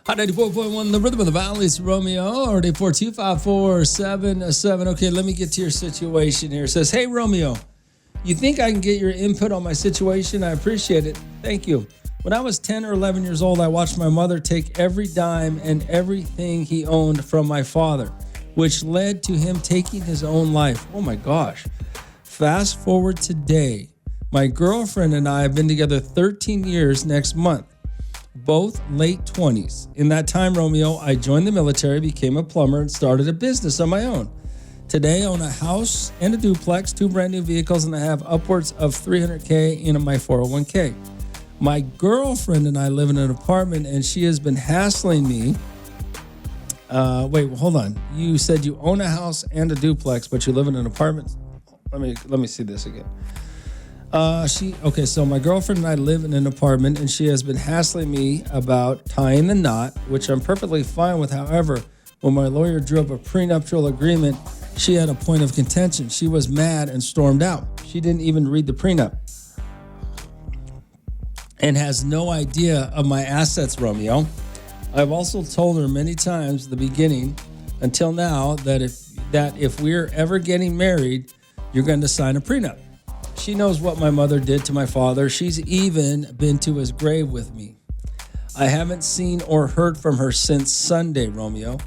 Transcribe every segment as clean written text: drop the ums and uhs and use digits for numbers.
Hot 94.1, the rhythm of the valley is Romeo, or 842-547-7. Okay, let me get to your situation here. It says, hey, Romeo, you think I can get your input on my situation? I appreciate it. Thank you. When I was 10 or 11 years old, I watched my mother take every dime and everything he owned from my father, which led to him taking his own life. Oh, my gosh. Fast forward today. My girlfriend and I have been together 13 years next month. Both late 20s. In that time, Romeo, I joined the military, became a plumber, and started a business on my own. Today, I own a house and a duplex, 2 brand new vehicles, and I have upwards of $300K in my 401k. My girlfriend and I live in an apartment, and she has been hassling me. Wait, hold on. You said you own a house and a duplex, but you live in an apartment. Let me see this again. So my girlfriend and I live in an apartment, and she has been hassling me about tying the knot, which I'm perfectly fine with. However, when my lawyer drew up a prenuptial agreement, she had a point of contention. She was mad and stormed out. She didn't even read the prenup and has no idea of my assets, Romeo. I've also told her many times at the beginning until now that if we're ever getting married, you're going to sign a prenup. She knows what my mother did to my father. She's even been to his grave with me. I haven't seen or heard from her since Sunday, Romeo.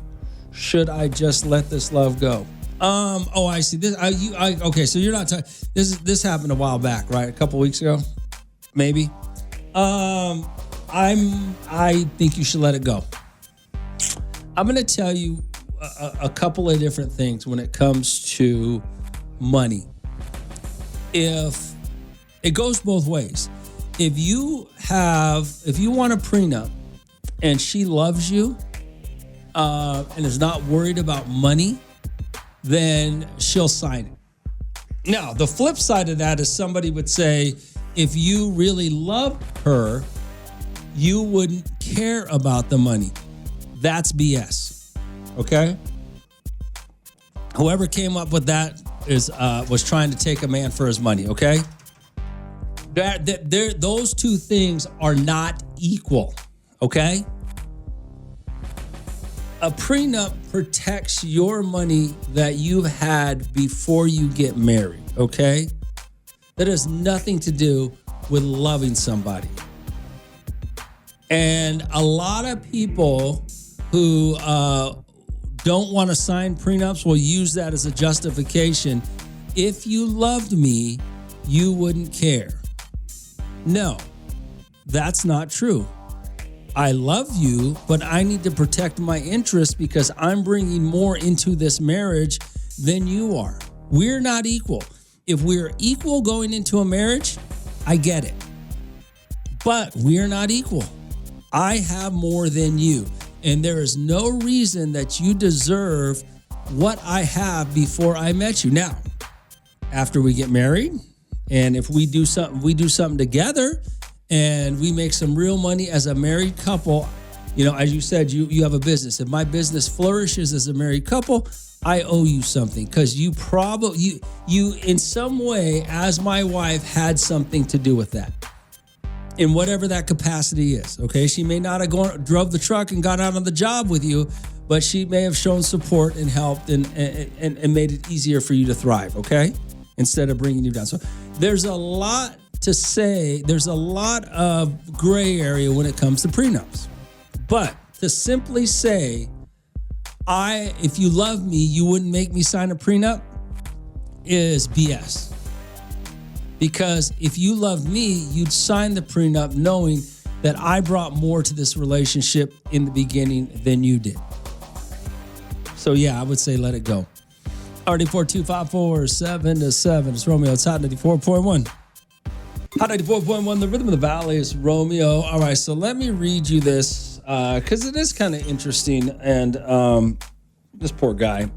Should I just let this love go? I see this. Okay, so you're not talking. This happened a while back, right? A couple weeks ago, maybe. I think you should let it go. I'm going to tell you a couple of different things when it comes to money. If it goes both ways, if you want a prenup and she loves you and is not worried about money, then she'll sign it. Now, the flip side of that is somebody would say, if you really loved her, you wouldn't care about the money. That's BS. Okay? Whoever came up with that was trying to take a man for his money, okay? Those two things are not equal, okay? A prenup protects your money that you've had before you get married, okay? That has nothing to do with loving somebody. And a lot of people who don't want to sign prenups will use that as a justification. If you loved me, you wouldn't care. No, that's not true. I love you, but I need to protect my interests because I'm bringing more into this marriage than you are. We're not equal. If we're equal going into a marriage, I get it. But we're not equal. I have more than you. And there is no reason that you deserve what I have before I met you. Now, after we get married, and if we do something together, and we make some real money as a married couple, as you said, you have a business. If my business flourishes as a married couple, I owe you something because you in some way, as my wife, had something to do with that. In whatever that capacity is, okay? She may not have drove the truck and got out on the job with you, but she may have shown support and helped and made it easier for you to thrive, okay? Instead of bringing you down. So there's a lot to say. There's a lot of gray area when it comes to prenups. But to simply say, if you love me, you wouldn't make me sign a prenup is BS. Because if you loved me, you'd sign the prenup knowing that I brought more to this relationship in the beginning than you did. So yeah, I would say let it go. 842-547-7. It's Romeo. It's Hot 94.1. Hot 94.1, the rhythm of the valley is Romeo. All right, so let me read you this because it is kind of interesting. And this poor guy.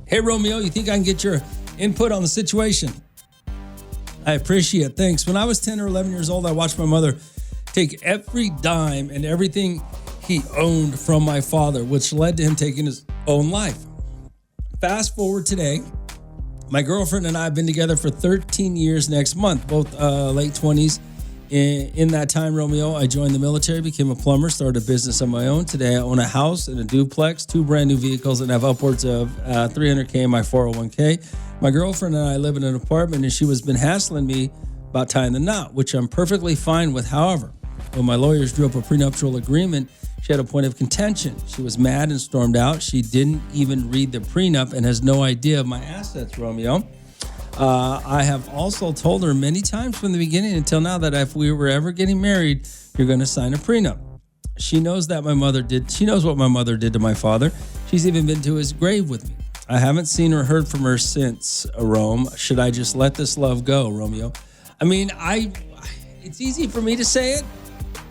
Hey, Romeo, you think I can get your input on the situation? I appreciate it. Thanks. When I was 10 or 11 years old, I watched my mother take every dime and everything he owned from my father, which led to him taking his own life. Fast forward today, my girlfriend and I have been together for 13 years next month, both late 20s, In that time, Romeo, I joined the military, became a plumber, started a business on my own. Today, I own a house and a duplex, 2 brand new vehicles, and have upwards of $300K in my 401K. My girlfriend and I live in an apartment, and she has been hassling me about tying the knot, which I'm perfectly fine with. However, when my lawyers drew up a prenuptial agreement, she had a point of contention. She was mad and stormed out. She didn't even read the prenup and has no idea of my assets, Romeo. I have also told her many times from the beginning until now that if we were ever getting married, you're going to sign a prenup. She knows that my mother did. She knows what my mother did to my father. She's even been to his grave with me. I haven't seen or heard from her since, Rome. Should I just let this love go, Romeo? I mean, it's easy for me to say it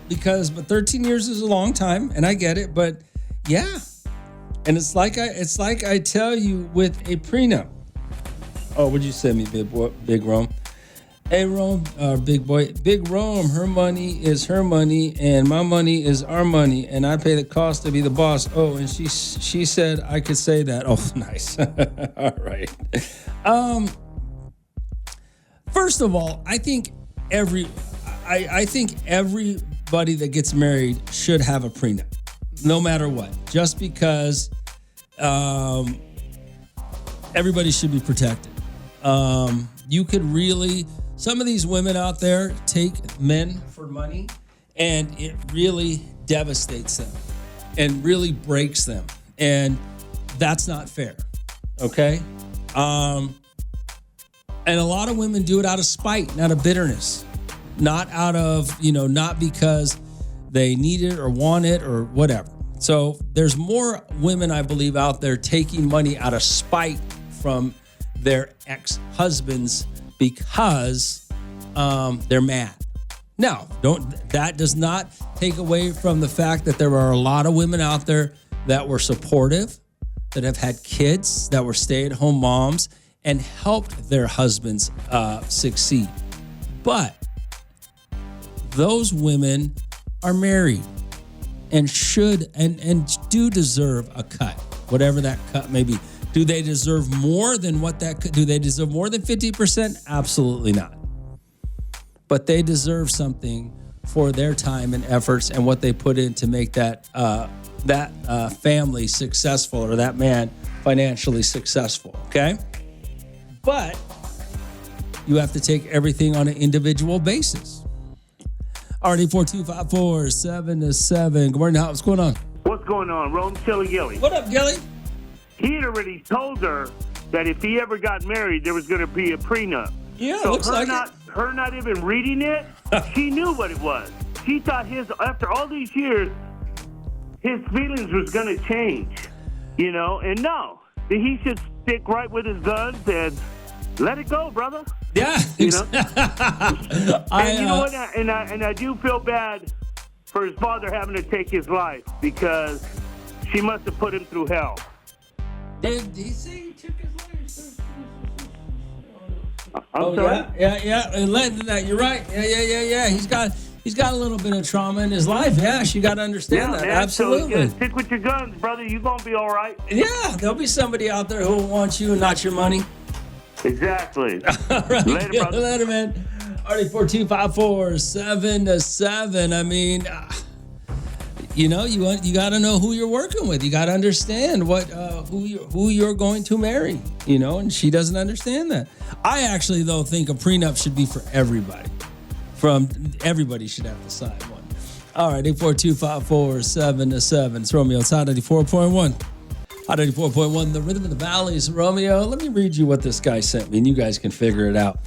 but 13 years is a long time, and I get it. But yeah, and it's like I tell you with a prenup. Oh, what'd you send me, Big Rome? Hey, Rome, big boy. Big Rome, her money is her money, and my money is our money, and I pay the cost to be the boss. Oh, and she said I could say that. Oh, nice. All right. First of all, I think everybody that gets married should have a prenup, no matter what. Just because everybody should be protected. You could really, some of these women out there take men for money, and it really devastates them and really breaks them. And that's not fair. Okay. And a lot of women do it out of spite, not out of bitterness, not out of, not because they need it or want it or whatever. So there's more women, I believe, out there taking money out of spite from their ex-husbands because they're mad. Now, that does not take away from the fact that there are a lot of women out there that were supportive, that have had kids, that were stay-at-home moms, and helped their husbands succeed. But those women are married and should and do deserve a cut, whatever that cut may be. Do they deserve more than what that could? Do they deserve more than 50%? Absolutely not. But they deserve something for their time and efforts and what they put in to make that family successful, or that man financially successful. Okay, but you have to take everything on an individual basis. Already 42547-7. Good morning, what's going on? What's going on, Rome? Chili Gilly. What up, Gilly? He had already told her that if he ever got married, there was going to be a prenup. Yeah, so looks like it. Her not even reading it, she knew what it was. She thought after all these years, his feelings was going to change, and no. He should stick right with his guns and let it go, brother. Yeah. And you know what? And I do feel bad for his father having to take his life, because she must have put him through hell. Did he say he took his life? I'm sorry? Yeah. And led to that. You're right. Yeah. He's got a little bit of trauma in his life. Yeah, you got to understand that. Man, absolutely. So, stick with your guns, brother. You're going to be all right. Yeah, there'll be somebody out there who will want you and not your money. Exactly. All right. Later, brother. Later, man. Already 42547-7. I mean, you got to know who you're working with. You got to understand who you're going to marry. And she doesn't understand that. I actually, though, think a prenup should be for everybody. Everybody should have to sign one. All right, 842-547-7. It's Romeo. It's Hot 94.1. Hot 94.1, the rhythm of the valleys. Romeo, let me read you what this guy sent me, and you guys can figure it out.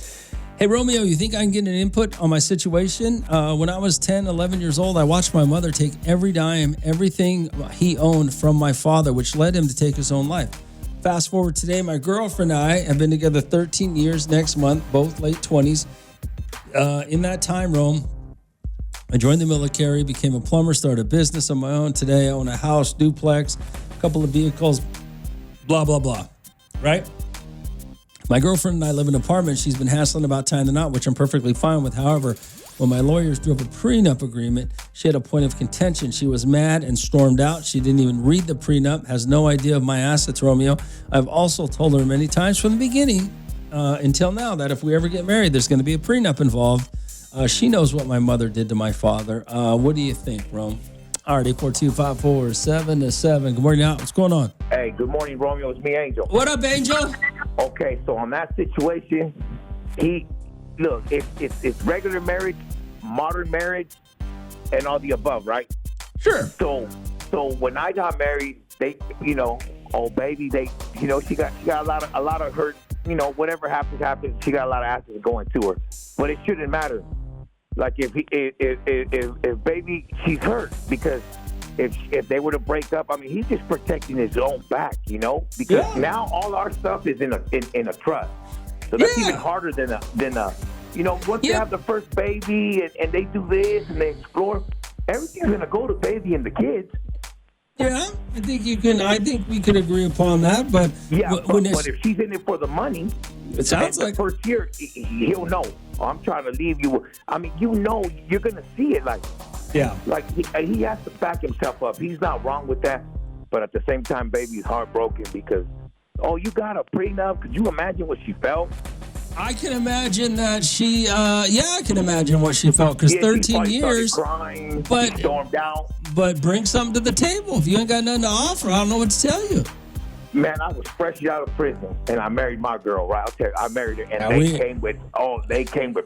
Hey, Romeo, you think I can get an input on my situation? When I was 10, 11 years old, I watched my mother take every dime, everything he owned from my father, which led him to take his own life. Fast forward today, my girlfriend and I have been together 13 years next month, both late 20s. In that time, Rome, I joined the military, became a plumber, started a business on my own. Today, I own a house, duplex, a couple of vehicles, blah, blah, blah, right? My girlfriend and I live in an apartment. She's been hassling about tying the knot, which I'm perfectly fine with. However, when my lawyers drew up a prenup agreement, she had a point of contention. She was mad and stormed out. She didn't even read the prenup, has no idea of my assets, Romeo. I've also told her many times from the beginning until now that if we ever get married, there's going to be a prenup involved. She knows what my mother did to my father. What do you think, Rome? All right, 842-547-7. Good morning, out. What's going on? Hey, good morning, Romeo. It's me, Angel. What up, Angel? Okay, so on that situation, it's regular marriage, modern marriage, and all the above, right? Sure. So when I got married, they, oh baby, she got a lot of hurt. Whatever happens. She got a lot of asses going to her, but it shouldn't matter. Like if baby, she's hurt because if they were to break up, I mean, he's just protecting his own back, because now all our stuff is in a trust. So that's even harder than once they have the first baby and they do this and they explore, everything's gonna go to baby and the kids. Yeah, I think we could agree upon that. But but if she's in it for the money, it sounds like the first year he'll know. Oh, I'm trying to leave you. I mean, you're gonna see it like he has to back himself up. He's not wrong with that, but at the same time, baby's heartbroken because you got a prenup. Could you imagine what she felt? I can imagine that she. I can imagine what she felt because 13 years. Crying, but she stormed out. But bring something to the table. If you ain't got nothing to offer, I don't know what to tell you. Man, I was fresh out of prison, and I married my girl. Right, I'll tell you, I married her, and they came with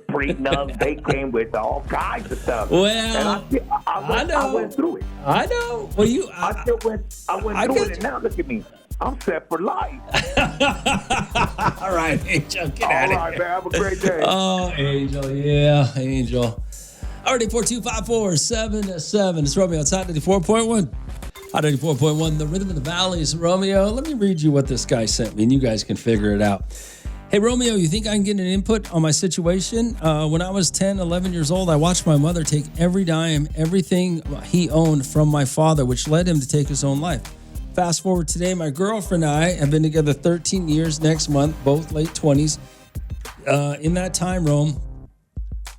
prenups. They came with all kinds of stuff. Well, and I went through it. I know. Well, I went through it, and now look at me. I'm set for life. All right, Angel, get out of here. All right, man. Have a great day. Oh, Angel, yeah, Angel. All right, 842-547-7. It's Romeo outside 94.1. Hot 94.1, the rhythm of the valleys. Romeo, let me read you what this guy sent me, and you guys can figure it out. Hey, Romeo, you think I can get an input on my situation? When I was 10, 11 years old, I watched my mother take every dime, everything he owned from my father, which led him to take his own life. Fast forward today, my girlfriend and I have been together 13 years next month, both late 20s. In that time, Rome,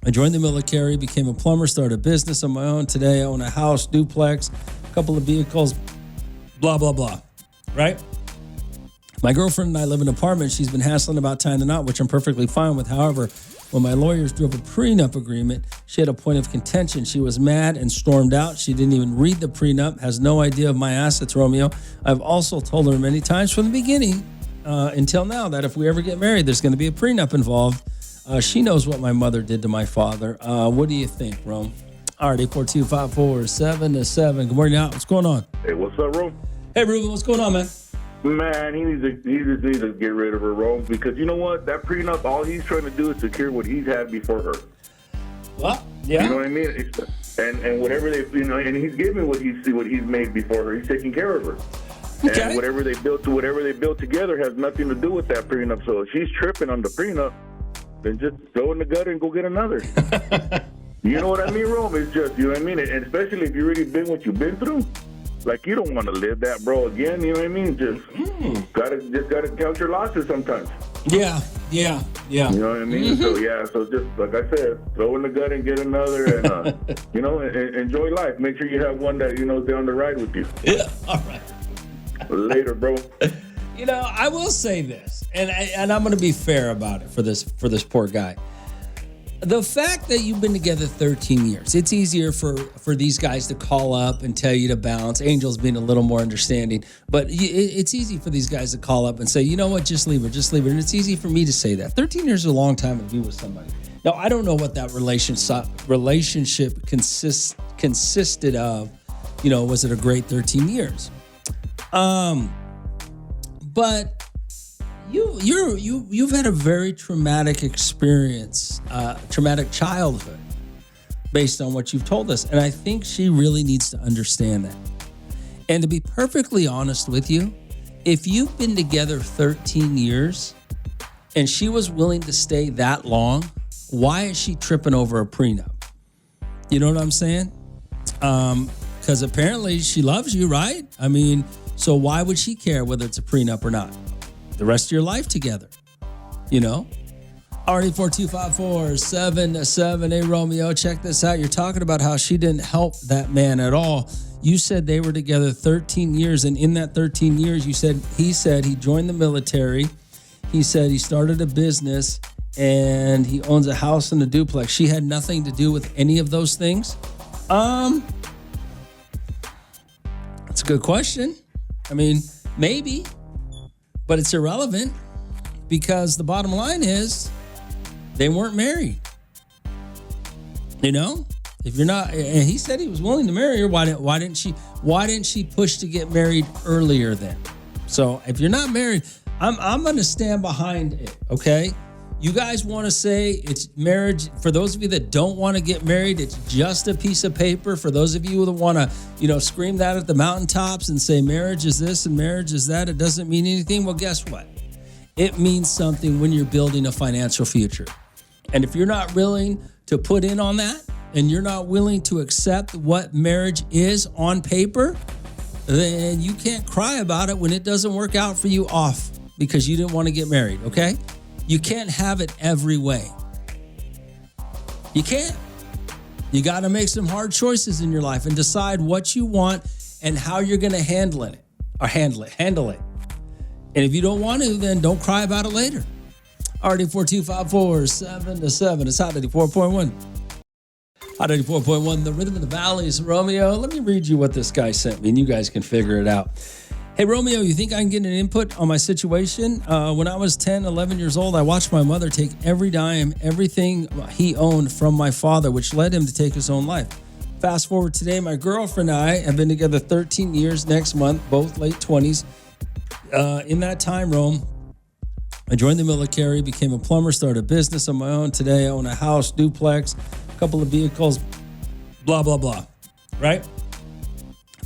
I joined the military, became a plumber, started a business on my own. Today, I own a house, duplex, a couple of vehicles, blah, blah, blah, right? My girlfriend and I live in an apartment. She's been hassling about tying the knot, which I'm perfectly fine with. However, when my lawyers drew up a prenup agreement, she had a point of contention. She was mad and stormed out. She didn't even read the prenup, has no idea of my assets, Romeo. I've also told her many times from the beginning until now that if we ever get married, there's going to be a prenup involved. She knows what my mother did to my father. What do you think, Rome? All right, 842-547-7. Good morning, out. What's going on? Hey, what's up, Rome? Hey, Ruben, what's going on, man? Man, he just needs to get rid of her, Rome, because you know what? That prenup, all he's trying to do is secure what he's had before her. What? Yeah. You know what I mean? And whatever they, and he's giving what he's made before her. He's taking care of her. Okay. And whatever they built together has nothing to do with that prenup. So if she's tripping on the prenup, then just throw in the gutter and go get another. You know what I mean, Rome? It's just, you know what I mean? And especially if you've really been what you've been through. Like, you don't want to live that, bro, again. You know what I mean? Just gotta count your losses sometimes. Yeah. You know what I mean? Mm-hmm. So just like I said, throw in the gut and get another, and enjoy life. Make sure you have one that is down the ride with you. Yeah. All right. Later, bro. I will say this, and I'm going to be fair about it for this poor guy. The fact that you've been together 13 years, it's easier for these guys to call up and tell you to bounce. Angel's being a little more understanding, but it's easy for these guys to call up and say, you know what, just leave her. And it's easy for me to say that. 13 years is a long time to be with somebody. Now, I don't know what that relationship consisted of. Was it a great 13 years? But you've had a very traumatic experience, traumatic childhood, based on what you've told us, and I think she really needs to understand that. And to be perfectly honest with you, if you've been together 13 years and she was willing to stay that long, why is she tripping over a prenup? You know what I'm saying? Because apparently she loves you, right? I mean, so why would she care whether it's a prenup or not? The rest of your life together, RE42547-7. Hey, Romeo, check this out. You're talking about how she didn't help that man at all. You said they were together 13 years, and in that 13 years, he said he joined the military. He said he started a business, and he owns a house and a duplex. She had nothing to do with any of those things. That's a good question. I mean, maybe, but it's irrelevant because the bottom line is they weren't married. You know, if you're not, and he said he was willing to marry her. Why didn't she push to get married earlier then? So if you're not married, I'm going to stand behind it. Okay. You guys want to say it's marriage. For those of you that don't want to get married, it's just a piece of paper. For those of you that want to, scream that at the mountaintops and say marriage is this and marriage is that, it doesn't mean anything. Well, guess what? It means something when you're building a financial future. And if you're not willing to put in on that and you're not willing to accept what marriage is on paper, then you can't cry about it when it doesn't work out for you off because you didn't want to get married, okay? You can't have it every way. You can't. You got to make some hard choices in your life and decide what you want and how you're going to handle it. And if you don't want to, then don't cry about it later. RD4254-7-7. It's Hot 94.1. Hot 94.1, the rhythm of the valleys. Romeo, let me read you what this guy sent me, and you guys can figure it out. Hey, Romeo, you think I can get an input on my situation? When I was 10, 11 years old, I watched my mother take every dime, everything he owned from my father, which led him to take his own life. Fast forward today, my girlfriend and I have been together 13 years next month, both late 20s. In that time, Rome, I joined the military, became a plumber, started a business on my own. Today, I own a house, duplex, a couple of vehicles, blah, blah, blah, right?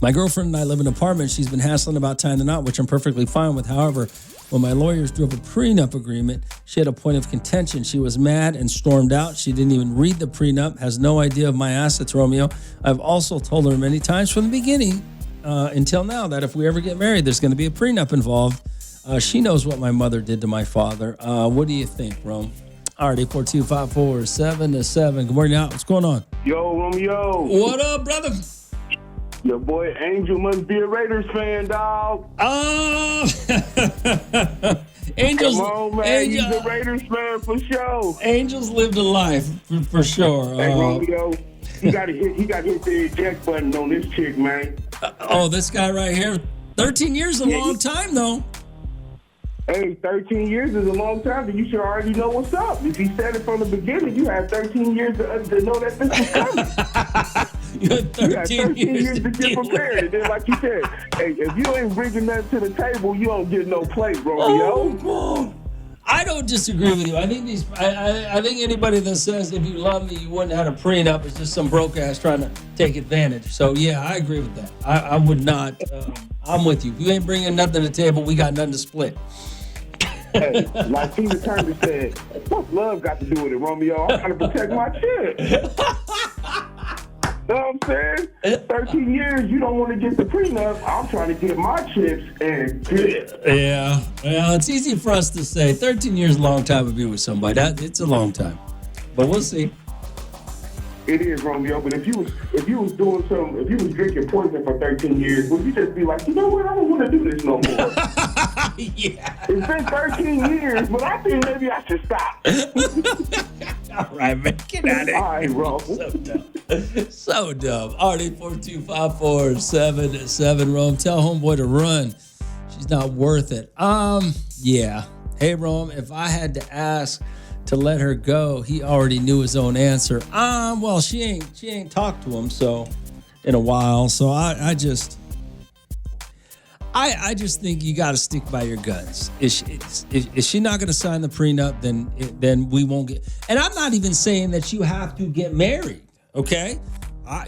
My girlfriend and I live in an apartment. She's been hassling about tying the knot, which I'm perfectly fine with. However, when my lawyers drew up a prenup agreement, she had a point of contention. She was mad and stormed out. She didn't even read the prenup, has no idea of my assets, Romeo. I've also told her many times from the beginning until now that if we ever get married, there's going to be a prenup involved. She knows what my mother did to my father. What do you think, Rome? All right, 842-547-7. Good morning, out. What's going on? Yo, Romeo. What up, brother? Your boy Angel must be a Raiders fan, dog. Angels. Come on, man. He's a Raiders fan for sure. Angels lived a life for sure. Hey, Romeo, he got to hit the eject button on this chick, man. This guy right here. 13 years is a long time, though. Hey, 13 years is a long time, but you should already know what's up. If he said it from the beginning, you had 13 years to know that this was coming. You had 13 years to get prepared. And then, like you said, hey, if you ain't bringing nothing to the table, you don't get no plate, Romeo. Oh, I don't disagree with you. I think I think anybody that says if you love me, you wouldn't have a prenup is just some broke ass trying to take advantage. So yeah, I agree with that. I would not. I'm with you. If you ain't bringing nothing to the table, we got nothing to split. Hey, like Tina Turner said, what's love got to do with it, Romeo? I'm trying to protect my chick. You know what I'm saying? 13 years, you don't want to get the prenup. I'm trying to get my chips and get it. Yeah. Well, it's easy for us to say. 13 years is a long time to be with somebody. It's a long time. But we'll see. It is, Romeo, but if you was drinking poison for 13 years, would you just be like, you know what, I don't want to do this no more? Yeah. It's been 13 years, but I think maybe I should stop. All right, man, get out of here. All right, bro. So dumb. RD4254-7-7, Rome. Tell homeboy to run. She's not worth it. Yeah. Hey, Rome, if I had to ask to let her go, he already knew his own answer. Well, she ain't talked to him in a while. So I just think you got to stick by your guns. Is she not going to sign the prenup? Then we won't get. And I'm not even saying that you have to get married. Okay,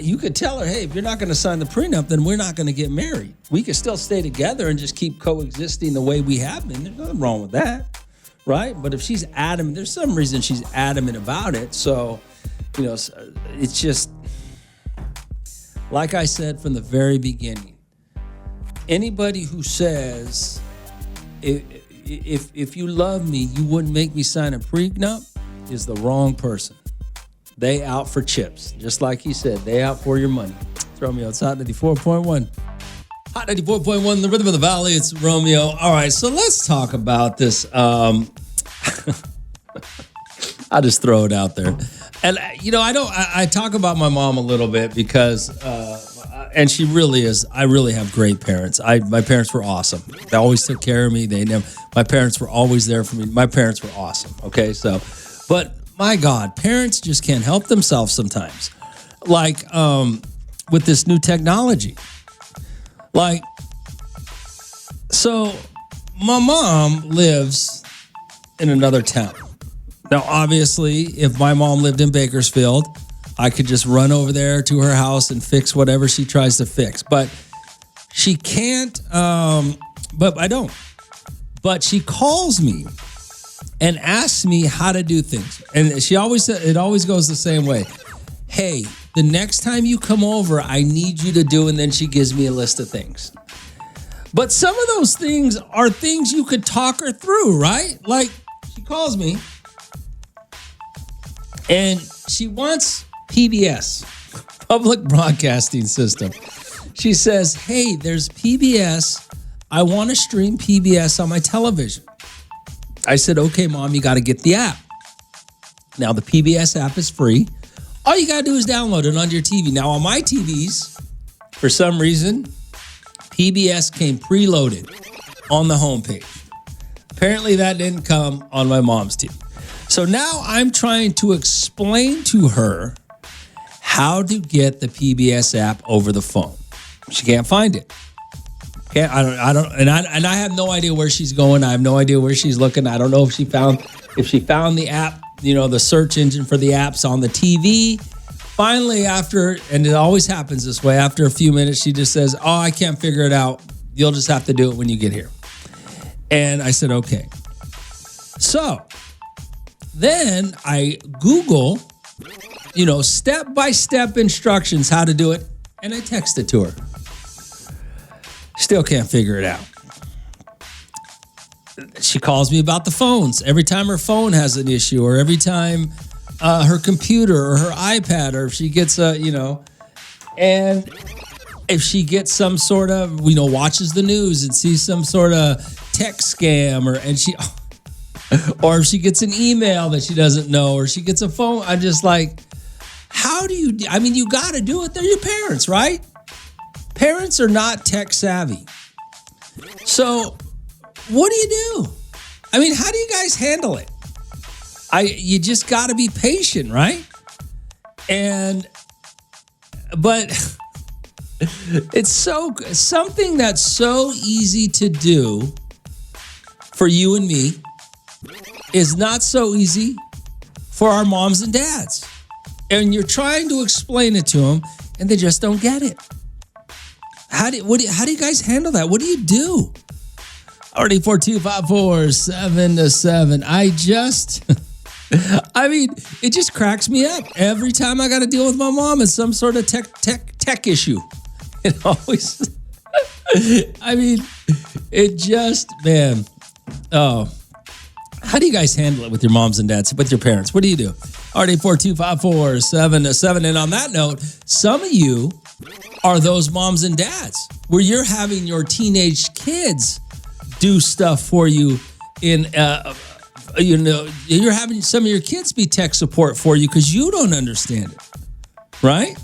you could tell her, hey, if you're not going to sign the prenup, then we're not going to get married. We could still stay together and just keep coexisting the way we have been. There's nothing wrong with that. Right? But if she's adamant, there's some reason she's adamant about it. So, it's just, like I said from the very beginning, anybody who says, if you love me, you wouldn't make me sign a prenup is the wrong person. They out for chips. Just like he said, they out for your money. It's Romeo. It's Hot 94.1. Hot 94.1, the rhythm of the valley. It's Romeo. All right, so let's talk about this. I'll just throw it out there. And, I talk about my mom a little bit because, and she really is, I really have great parents. My parents were awesome. They always took care of me. My parents were always there for me. My parents were awesome. Okay. So, but my God, parents just can't help themselves sometimes. Like, with this new technology. Like, so my mom lives in another town. Now, obviously, if my mom lived in Bakersfield, I could just run over there to her house and fix whatever she tries to fix. But she can't, but I don't. But she calls me and asks me how to do things. And it always goes the same way. Hey, the next time you come over, I need you to do, and then she gives me a list of things. But some of those things are things you could talk her through, right? Like, she calls me, and she wants PBS, Public Broadcasting System. She says, hey, there's PBS. I want to stream PBS on my television. I said, okay, Mom, you got to get the app. Now, the PBS app is free. All you got to do is download it onto your TV. Now, on my TVs, for some reason, PBS came preloaded on the homepage. Apparently, that didn't come on my mom's TV. So now I'm trying to explain to her how to get the PBS app over the phone. She can't find it. I have no idea where she's going. I have no idea where she's looking. I don't know if she found the app, the search engine for the apps on the TV. Finally, and it always happens this way, after a few minutes, she just says, oh, I can't figure it out. You'll just have to do it when you get here. And I said, okay. So then I Google, step-by-step instructions how to do it, and I text it to her. Still can't figure it out. She calls me about the phones. Every time her phone has an issue, or every time her computer or her iPad, or if she gets and if she gets some sort of, watches the news and sees some sort of tech scam, or if she gets an email that she doesn't know, or she gets a phone, I'm just like, how do you, you got to do it. They're your parents, right? Parents are not tech savvy. So what do you do? How do you guys handle it? You just got to be patient, right? But it's something that's so easy to do for you and me is not so easy for our moms and dads. And you're trying to explain it to them, and they just don't get it. How do you guys handle that? What do you do? Already 42547-7. It just cracks me up. Every time I got to deal with my mom, it's some sort of tech issue. It always, it just, man. Oh, how do you guys handle it with your moms and dads, with your parents? What do you do? Already 42547-7. And on that note, some of you are those moms and dads where you're having your teenage kids do stuff for you you're having some of your kids be tech support for you because you don't understand it, right?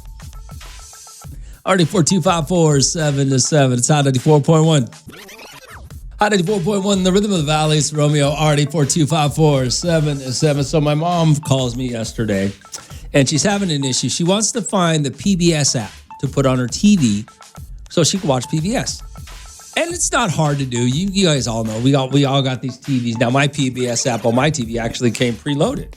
Already 42547-7. It's Hot 94.1. Hot 94.1, the rhythm of the valley. It's Romeo, already 42547-7. So my mom calls me yesterday, and she's having an issue. She wants to find the PBS app to put on her TV so she can watch PBS. And it's not hard to do. You guys all know. We all got these TVs. Now, my PBS app on my TV actually came preloaded.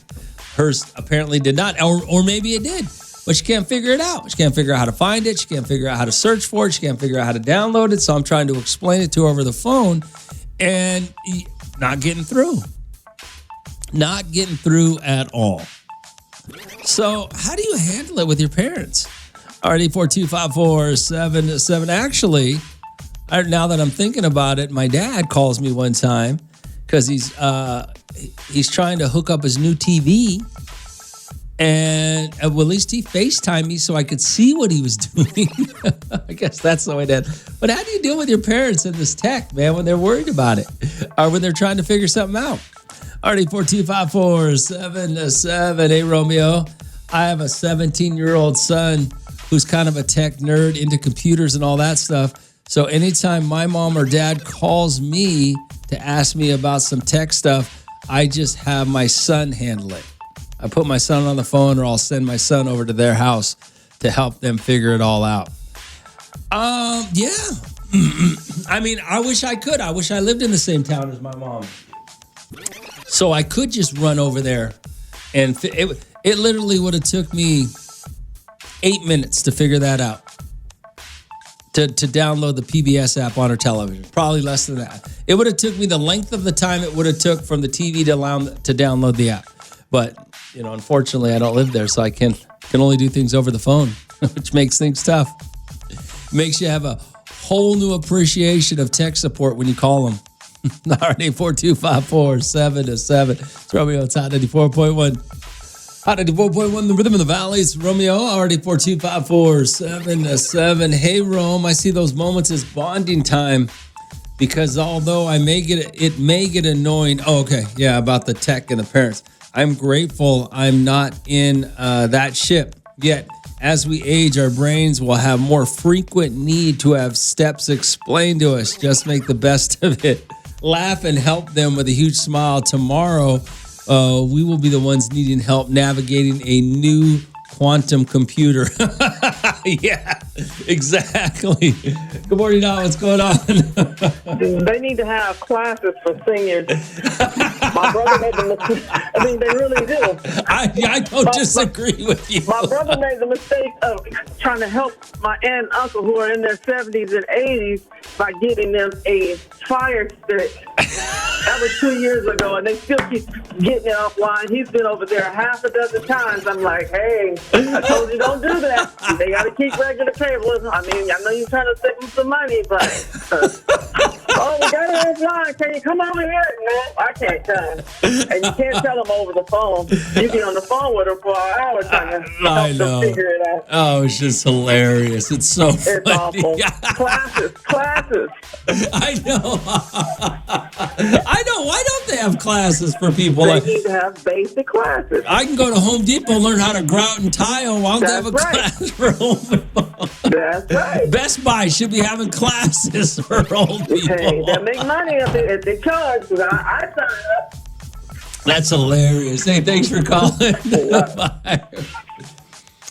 Hers apparently did not, or maybe it did. But she can't figure it out. She can't figure out how to find it. She can't figure out how to search for it. She can't figure out how to download it. So I'm trying to explain it to her over the phone and not getting through. Not getting through at all. So how do you handle it with your parents? Already 42547-7. Actually, now that I'm thinking about it, my dad calls me one time because he's trying to hook up his new TV. And at least he FaceTimed me so I could see what he was doing. I guess that's the way that. But how do you deal with your parents in this tech, man, when they're worried about it or when they're trying to figure something out? Already 42547 Hey, Romeo. I have a 17-year-old son who's kind of a tech nerd into computers and all that stuff. So anytime my mom or dad calls me to ask me about some tech stuff, I just have my son handle it. I put my son on the phone, or I'll send my son over to their house to help them figure it all out. Yeah. I mean, I wish I could. I wish I lived in the same town as my mom, so I could just run over there, and it literally would have took me 8 minutes to figure that out. To download the PBS app on her television, probably less than that. It would have took me the length of the time it would have took from the TV to download the app. But unfortunately, I don't live there, so I can only do things over the phone, which makes things tough. Makes you have a whole new appreciation of tech support when you call them. Alright, 42547 It's Romeo. It's Hot 94.1. Hot 94.1, the rhythm of the valley. It's Romeo. Already 42547 Hey, Rome. I see those moments as bonding time, because although it may get annoying. Oh, okay. Yeah, about the tech and the parents. I'm grateful I'm not in that ship yet. As we age, our brains will have more frequent need to have steps explained to us. Just make the best of it. Laugh and help them with a huge smile. Tomorrow, we will be the ones needing help navigating a new quantum computer. Yeah, exactly. Good morning, Don. What's going on? They need to have classes for seniors. My brother made the mistake. I mean, they really do. I don't disagree with you. My brother made the mistake of trying to help my aunt and uncle who are in their 70s and 80s by getting them a fire stick. That was 2 years ago, and they still keep getting it offline. He's been over there half a dozen times. I'm like, hey, I told you don't do that. They got to keep regular cables. I mean, I know you're trying to save them some money, but oh, we got it offline. Can you come over here? No, I can't come. And you can't tell them over the phone. You be on the phone with them for an hour trying to help them figure it out. Oh, it's just hilarious. It's so funny. It's awful. Classes. I know. I know. Why don't they have classes for people? They need to have basic classes. I can go to Home Depot and learn how to grout and tile. Why don't they have a class for old people? That's right. Best Buy should be having classes for old people. Hey, they make money if they charge. I signed up. That's hilarious. Hey, thanks for calling.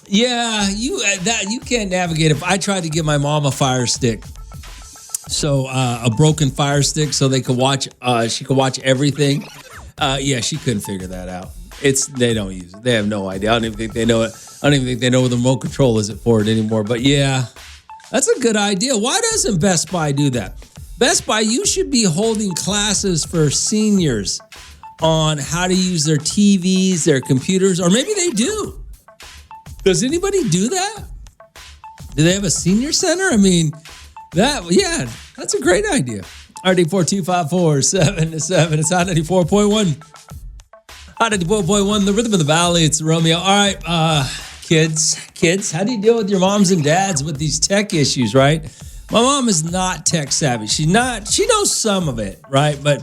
Yeah, you can't navigate it. I tried to give my mom a fire stick. So a broken fire stick, so they could watch. She could watch everything. Yeah, she couldn't figure that out. They don't use it. They have no idea. I don't even think they know it. I don't even think they know what the remote control is for it anymore. But yeah, that's a good idea. Why doesn't Best Buy do that? Best Buy, you should be holding classes for seniors on how to use their TVs, their computers, or maybe they do. Does anybody do that? Do they have a senior center? I mean, that's a great idea. RD42547 It's Hot 94.1. Hot 94.1, the rhythm of the valley. It's Romeo. All right, kids, how do you deal with your moms and dads with these tech issues, right? My mom is not tech savvy. She knows some of it, right? But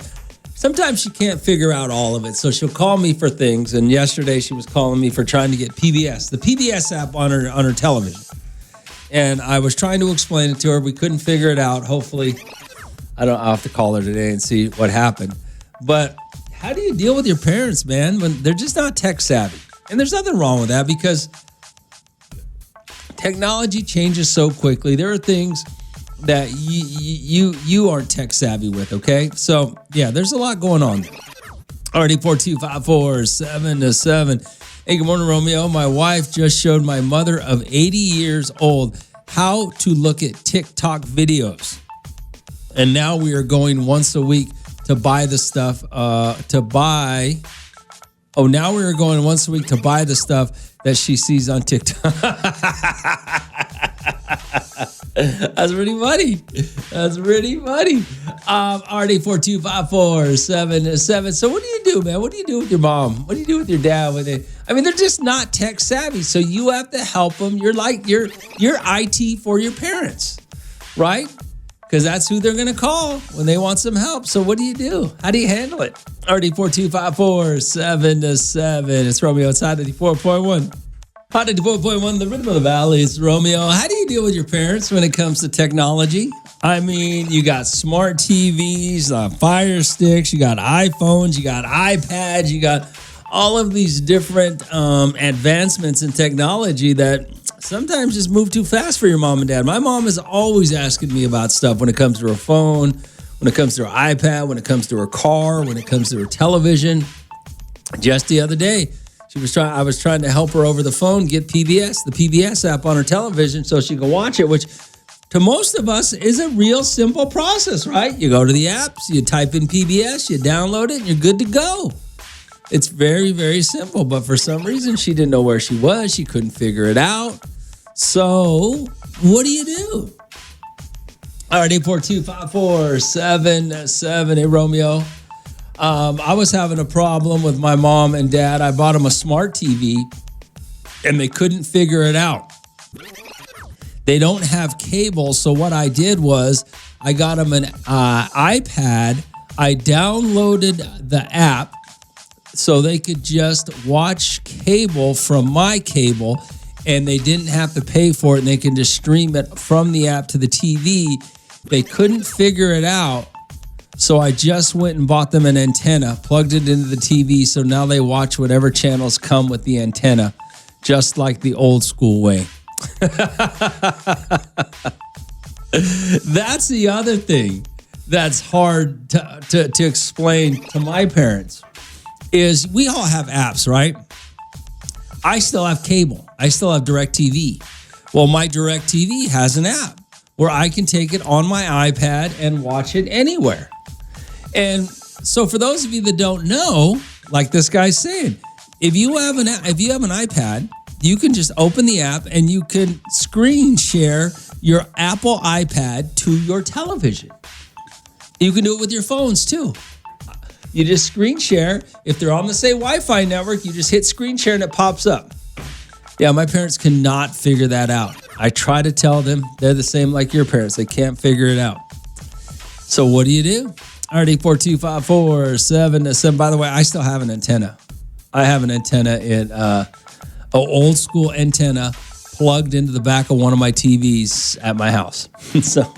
sometimes she can't figure out all of it. So she'll call me for things. And yesterday she was calling me for trying to get PBS, the PBS app on her television. And I was trying to explain it to her. We couldn't figure it out. Hopefully, I'll have to call her today and see what happened. But how do you deal with your parents, man, when they're just not tech savvy? And there's nothing wrong with that, because technology changes so quickly. There are things that you aren't tech savvy with, okay? So, yeah, there's a lot going on. Already 42547 Hey, good morning, Romeo. My wife just showed my mother of 80 years old how to look at TikTok videos. And now we are going once a week to buy the stuff, now we are going once a week to buy the stuff that she sees on TikTok. That's really funny. Already 42547. So what do you do, man? What do you do with your mom? What do you do with your dad? I mean, they're just not tech savvy. So you have to help them. You're like, you're IT for your parents, right? because that's who they're going to call when they want some help. So what do you do? How do you handle it? RD4254-7-7. It's Romeo outside 94.1. Hot 94.1, the rhythm of the valley. It's Romeo. How do you deal with your parents when it comes to technology? I mean, you got smart TVs, Fire Sticks, you got iPhones, you got iPads, you got all of these different advancements in technology that sometimes just move too fast for your mom and dad. My mom is always asking me about stuff when it comes to her phone, when it comes to her iPad, when it comes to her car, when it comes to her television. Just the other day, I was trying to help her over the phone get PBS, the PBS app on her television so she could watch it, which to most of us is a real simple process, right? You go to the apps, you type in PBS, you download it, and you're good to go. It's very, very simple, but for some reason, she didn't know where she was. She couldn't figure it out. So what do you do? All right, 842-54-77. Hey, Romeo. I was having a problem with my mom and dad. I bought them a smart TV, and they couldn't figure it out. They don't have cable, so what I did was I got them an iPad. I downloaded the app so they could just watch cable from my cable, and they didn't have to pay for it, and they can just stream it from the app to the TV. They couldn't figure it out. So I just went and bought them an antenna, plugged it into the TV, so now they watch whatever channels come with the antenna, just like the old school way. That's the other thing that's hard to explain to my parents, is we all have apps, right? I still have cable. I still have DirecTV. Well, my DirecTV has an app where I can take it on my iPad and watch it anywhere. And so for those of you that don't know, like this guy's saying, if you have an iPad, you can just open the app and you can screen share your Apple iPad to your television. You can do it with your phones too. You just screen share. If they're on the same Wi-Fi network, you just hit screen share and it pops up. Yeah, my parents cannot figure that out. I try to tell them they're the same like your parents. They can't figure it out. So what do you do? RD4254-7. By the way, I still have an antenna. I have an antenna in an old school antenna plugged into the back of one of my TVs at my house. So,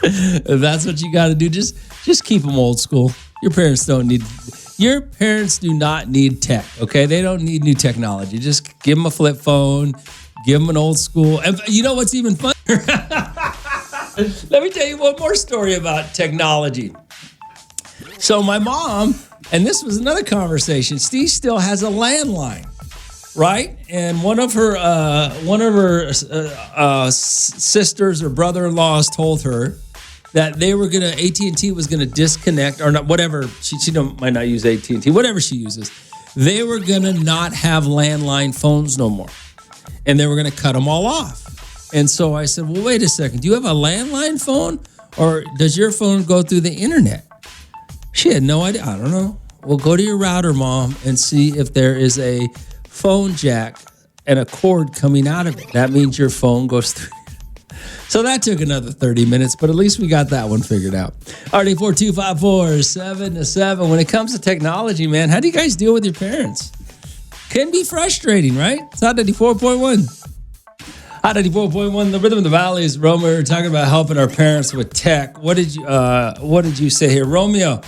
if that's what you got to do, just keep them old school. Your parents do not need tech, okay? They don't need new technology. Just give them a flip phone, give them an old school. And you know what's even funnier? Let me tell you one more story about technology. So my mom, and this was another conversation, Steve still has a landline, right? And one of her sisters or brother-in-laws told her that AT&T was gonna disconnect, or not, whatever. She might not use AT&T, whatever she uses. They were gonna not have landline phones no more, and they were gonna cut them all off. And so I said, well, wait a second. Do you have a landline phone, or does your phone go through the internet? She had no idea. I don't know. Well, go to your router, Mom, and see if there is a phone jack and a cord coming out of it. That means your phone goes through. So that took another 30 minutes, but at least we got that one figured out. RD4254-7-7. When it comes to technology, man, how do you guys deal with your parents? Can be frustrating, right? It's Hot 94.1. Hot 94.1, the rhythm of the valley is Romeo. We're talking about helping our parents with tech. What did you say here? Romeo,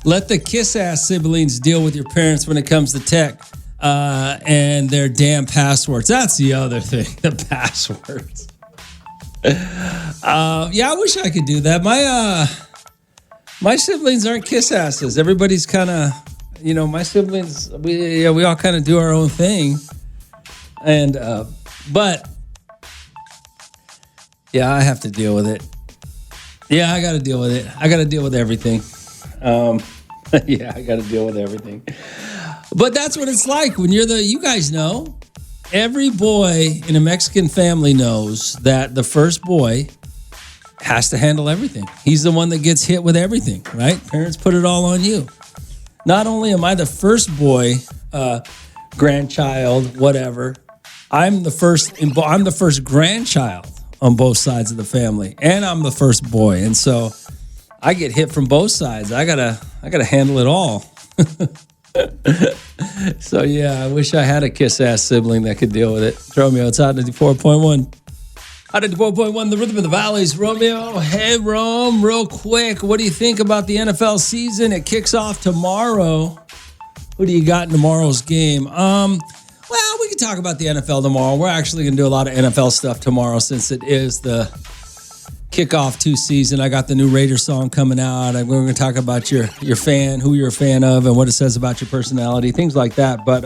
let the kiss-ass siblings deal with your parents when it comes to tech and their damn passwords. That's the other thing, the passwords. Yeah, I wish I could do that. My siblings aren't kiss-asses. Everybody's kind of, my siblings, we all kind of do our own thing. And, but... yeah, I have to deal with it. Yeah, I got to deal with it. I got to deal with everything. Yeah, I got to deal with everything. But that's what it's like when you guys know, every boy in a Mexican family knows that the first boy has to handle everything. He's the one that gets hit with everything, right? Parents put it all on you. Not only am I the first boy, grandchild, whatever, I'm the first grandchild on both sides of the family, and I'm the first boy, and so I get hit from both sides. I gotta handle it all. So yeah, I wish I had a kiss-ass sibling that could deal with it. Romeo, it's Hot 94.1. Hot 94.1, the rhythm of the valleys. Romeo, hey Rome, real quick, what do you think about the NFL season? It kicks off tomorrow. Who do you got in tomorrow's game? Well, we can talk about the NFL tomorrow. We're actually going to do a lot of NFL stuff tomorrow since it is the kickoff to season. I got the new Raiders song coming out. We're going to talk about your fan, who you're a fan of, and what it says about your personality, things like that. But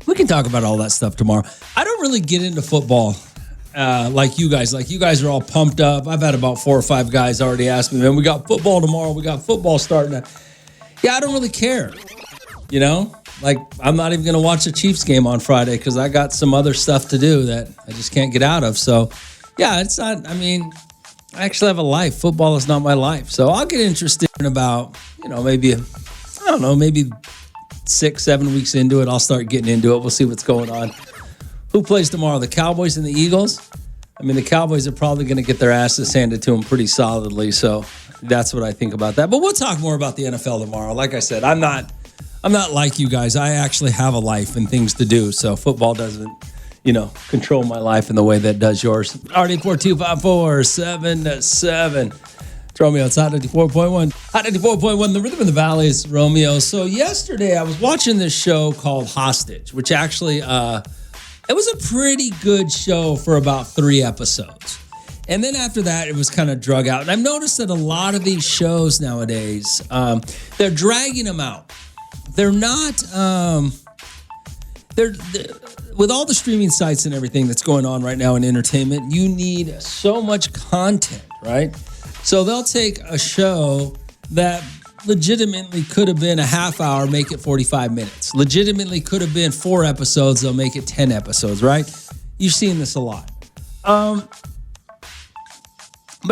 we can talk about all that stuff tomorrow. I don't really get into football like you guys. Like, you guys are all pumped up. I've had about 4 or 5 guys already ask me, man, we got football tomorrow. We got football starting. Yeah, I don't really care, you know? Like, I'm not even going to watch the Chiefs game on Friday because I got some other stuff to do that I just can't get out of. So, yeah, it's not, I mean, I actually have a life. Football is not my life. So I'll get interested in about, maybe 6-7 weeks into it. I'll start getting into it. We'll see what's going on. Who plays tomorrow? The Cowboys and the Eagles? I mean, the Cowboys are probably going to get their asses handed to them pretty solidly. So that's what I think about that. But we'll talk more about the NFL tomorrow. Like I said, I'm not like you guys. I actually have a life and things to do. So football doesn't, control my life in the way that does yours. RD4254 7-7. It's Romeo. It's Hot 94.1. Hot 94.1, the rhythm of the valleys, Romeo. So yesterday I was watching this show called Hostage, which actually, it was a pretty good show for about 3 episodes. And then after that, it was kind of drug out. And I've noticed that a lot of these shows nowadays, they're dragging them out. They're not, they're with all the streaming sites and everything that's going on right now in entertainment, you need so much content, right? So they'll take a show that legitimately could have been a half hour, make it 45 minutes. Legitimately could have been 4 episodes, they'll make it 10 episodes, right? You've seen this a lot. But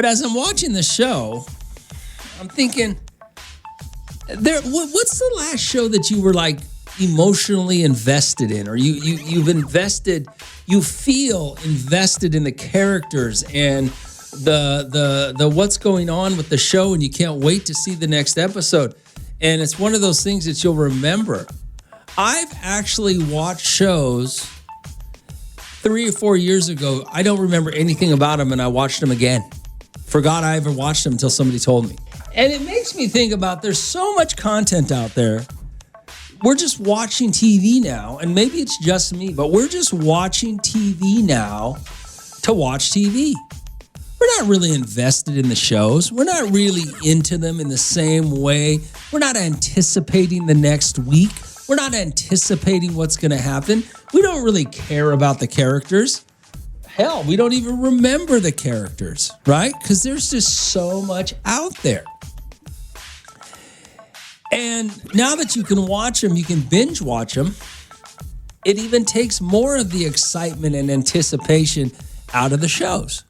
as I'm watching the show, I'm thinking, what's the last show that you were like emotionally invested in, or you've invested, you feel invested in the characters and the what's going on with the show, and you can't wait to see the next episode. And it's one of those things that you'll remember. I've actually watched shows 3 or 4 years ago. I don't remember anything about them, and I watched them again. Forgot I ever watched them until somebody told me. And it makes me think about, there's so much content out there. We're just watching TV now, and maybe it's just me, but we're just watching TV now to watch TV. We're not really invested in the shows. We're not really into them in the same way. We're not anticipating the next week. We're not anticipating what's going to happen. We don't really care about the characters. Hell, we don't even remember the characters, right? Because there's just so much out there. And now that you can watch them, you can binge watch them, it even takes more of the excitement and anticipation out of the shows.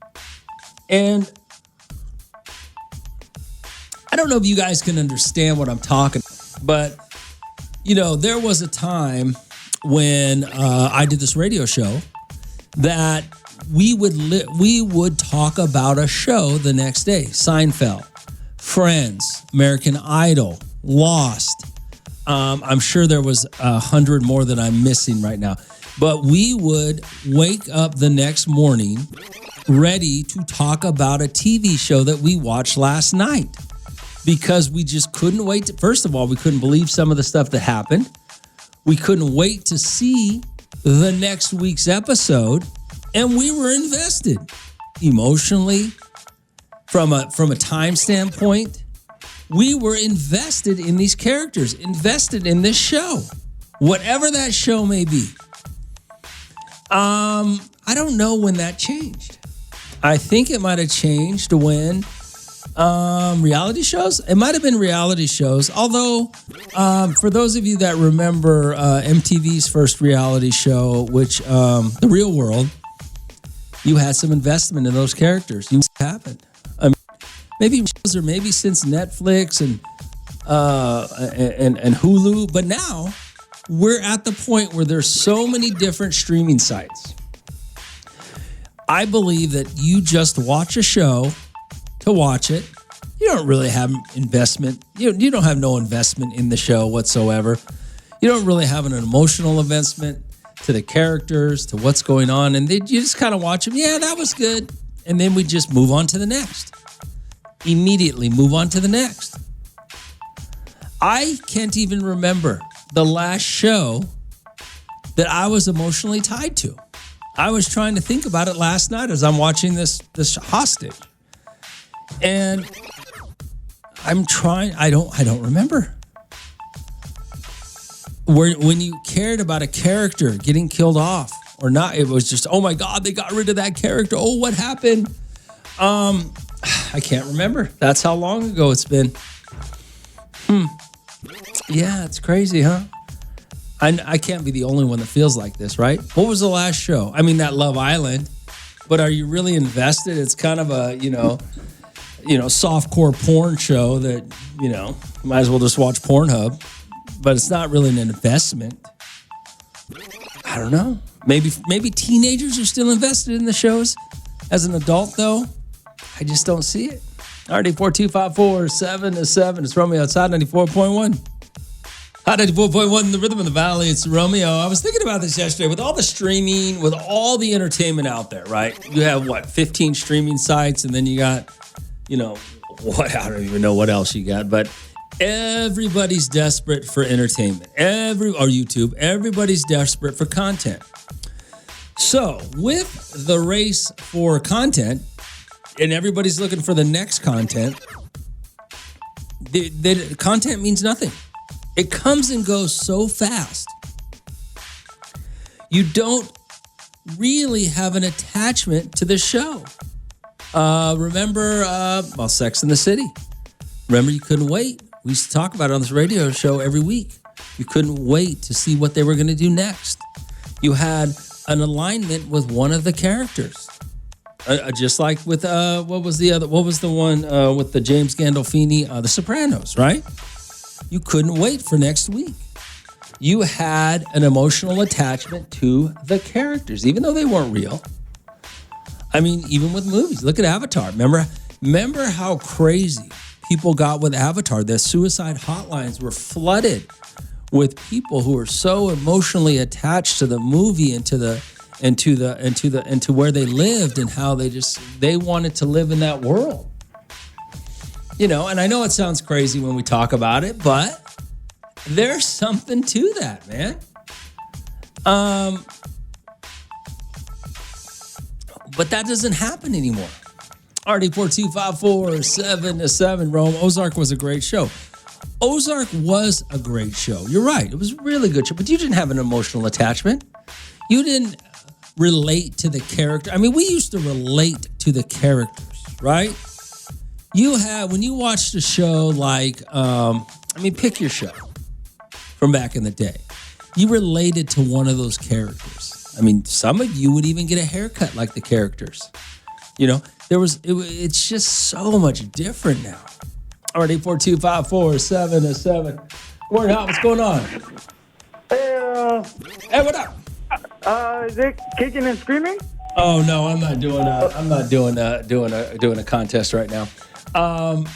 And I don't know if you guys can understand what I'm talking about, but, there was a time when I did this radio show that we would talk about a show the next day. Seinfeld, Friends, American Idol, Lost. I'm sure there was 100 more that I'm missing right now. But we would wake up the next morning ready to talk about a TV show that we watched last night, because we just couldn't wait to, first of all, we couldn't believe some of the stuff that happened. We couldn't wait to see the next week's episode, and we were invested emotionally, from a time standpoint. We were invested in these characters, invested in this show, whatever that show may be. I don't know when that changed. I think it might have changed when reality shows. It might have been reality shows. Although, for those of you that remember MTV's first reality show, which The Real World, you had some investment in those characters. You happened. Maybe since Netflix and Hulu, but now we're at the point where there's so many different streaming sites. I believe that you just watch a show to watch it. You don't really have investment. You don't have no investment in the show whatsoever. You don't really have an emotional investment to the characters, to what's going on. And you just kind of watch them. Yeah, that was good. And then we just move on to the next. Immediately move on to the next. I can't even remember the last show that I was emotionally tied to. I was trying to think about it last night as I'm watching this hostage. And I'm trying, I don't remember. When you cared about a character getting killed off or not, it was just, oh my God, they got rid of that character. Oh, what happened? I can't remember. That's how long ago it's been. Yeah, it's crazy, huh? I can't be the only one that feels like this, right? What was the last show? I mean, that Love Island. But are you really invested? It's kind of a, softcore porn show that, might as well just watch Pornhub. But it's not really an investment. I don't know. Maybe teenagers are still invested in the shows. As an adult, though, I just don't see it. RD 42547 It's Romeo outside 94.1. Hot 94.1, the rhythm of the valley. It's Romeo. I was thinking about this yesterday. With all the streaming, with all the entertainment out there, right? You have, 15 streaming sites, and then you got, I don't even know what else you got, but everybody's desperate for entertainment. Or YouTube, everybody's desperate for content. So, with the race for content, and everybody's looking for the next content, the content means nothing. It comes and goes so fast. You don't really have an attachment to the show. Remember, Sex and the City. Remember, you couldn't wait. We used to talk about it on this radio show every week. You couldn't wait to see what they were going to do next. You had an alignment with one of the characters. Just like with, what was the one with the James Gandolfini, The Sopranos, right? You couldn't wait for next week. You had an emotional attachment to the characters, even though they weren't real. I mean, even with movies. Look at Avatar. Remember how crazy people got with Avatar? The suicide hotlines were flooded with people who were so emotionally attached to the movie and to where they lived and how they wanted to live in that world. And I know it sounds crazy when we talk about it, but there's something to that, man. But that doesn't happen anymore. RD42547 Rome. Ozark was a great show. Ozark was a great show. You're right. It was a really good show, but you didn't have an emotional attachment. You didn't relate to the character. I mean, we used to relate to the characters, right? When you watched a show like, pick your show from back in the day. You related to one of those characters. I mean, some of you would even get a haircut like the characters. It's just so much different now. RD 42547. Morning, Hot. What's going on? Hey, what up? Is it Kicking and Screaming? Oh no, I'm not doing a contest right now.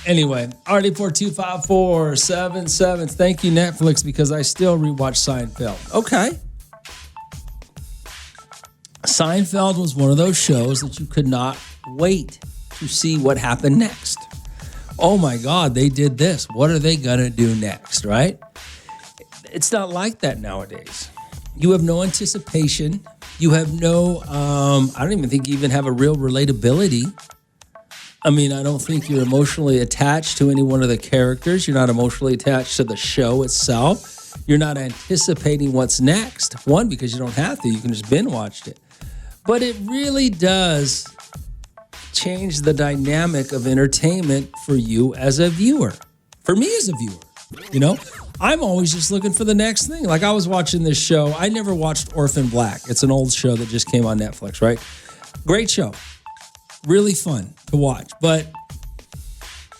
Anyway, RD42547. Thank you, Netflix, because I still rewatch Seinfeld. Okay. Seinfeld was one of those shows that you could not wait to see what happened next. Oh my God, they did this. What are they gonna do next, right? It's not like that nowadays. You have no anticipation. You have no, I don't even think you even have a real relatability. I mean, I don't think you're emotionally attached to any one of the characters. You're not emotionally attached to the show itself. You're not anticipating what's next. One, because you don't have to. You can just binge watch it. But it really does change the dynamic of entertainment for you as a viewer. For me as a viewer, I'm always just looking for the next thing. Like I was watching this show. I never watched Orphan Black. It's an old show that just came on Netflix, right? Great show. Really fun to watch, but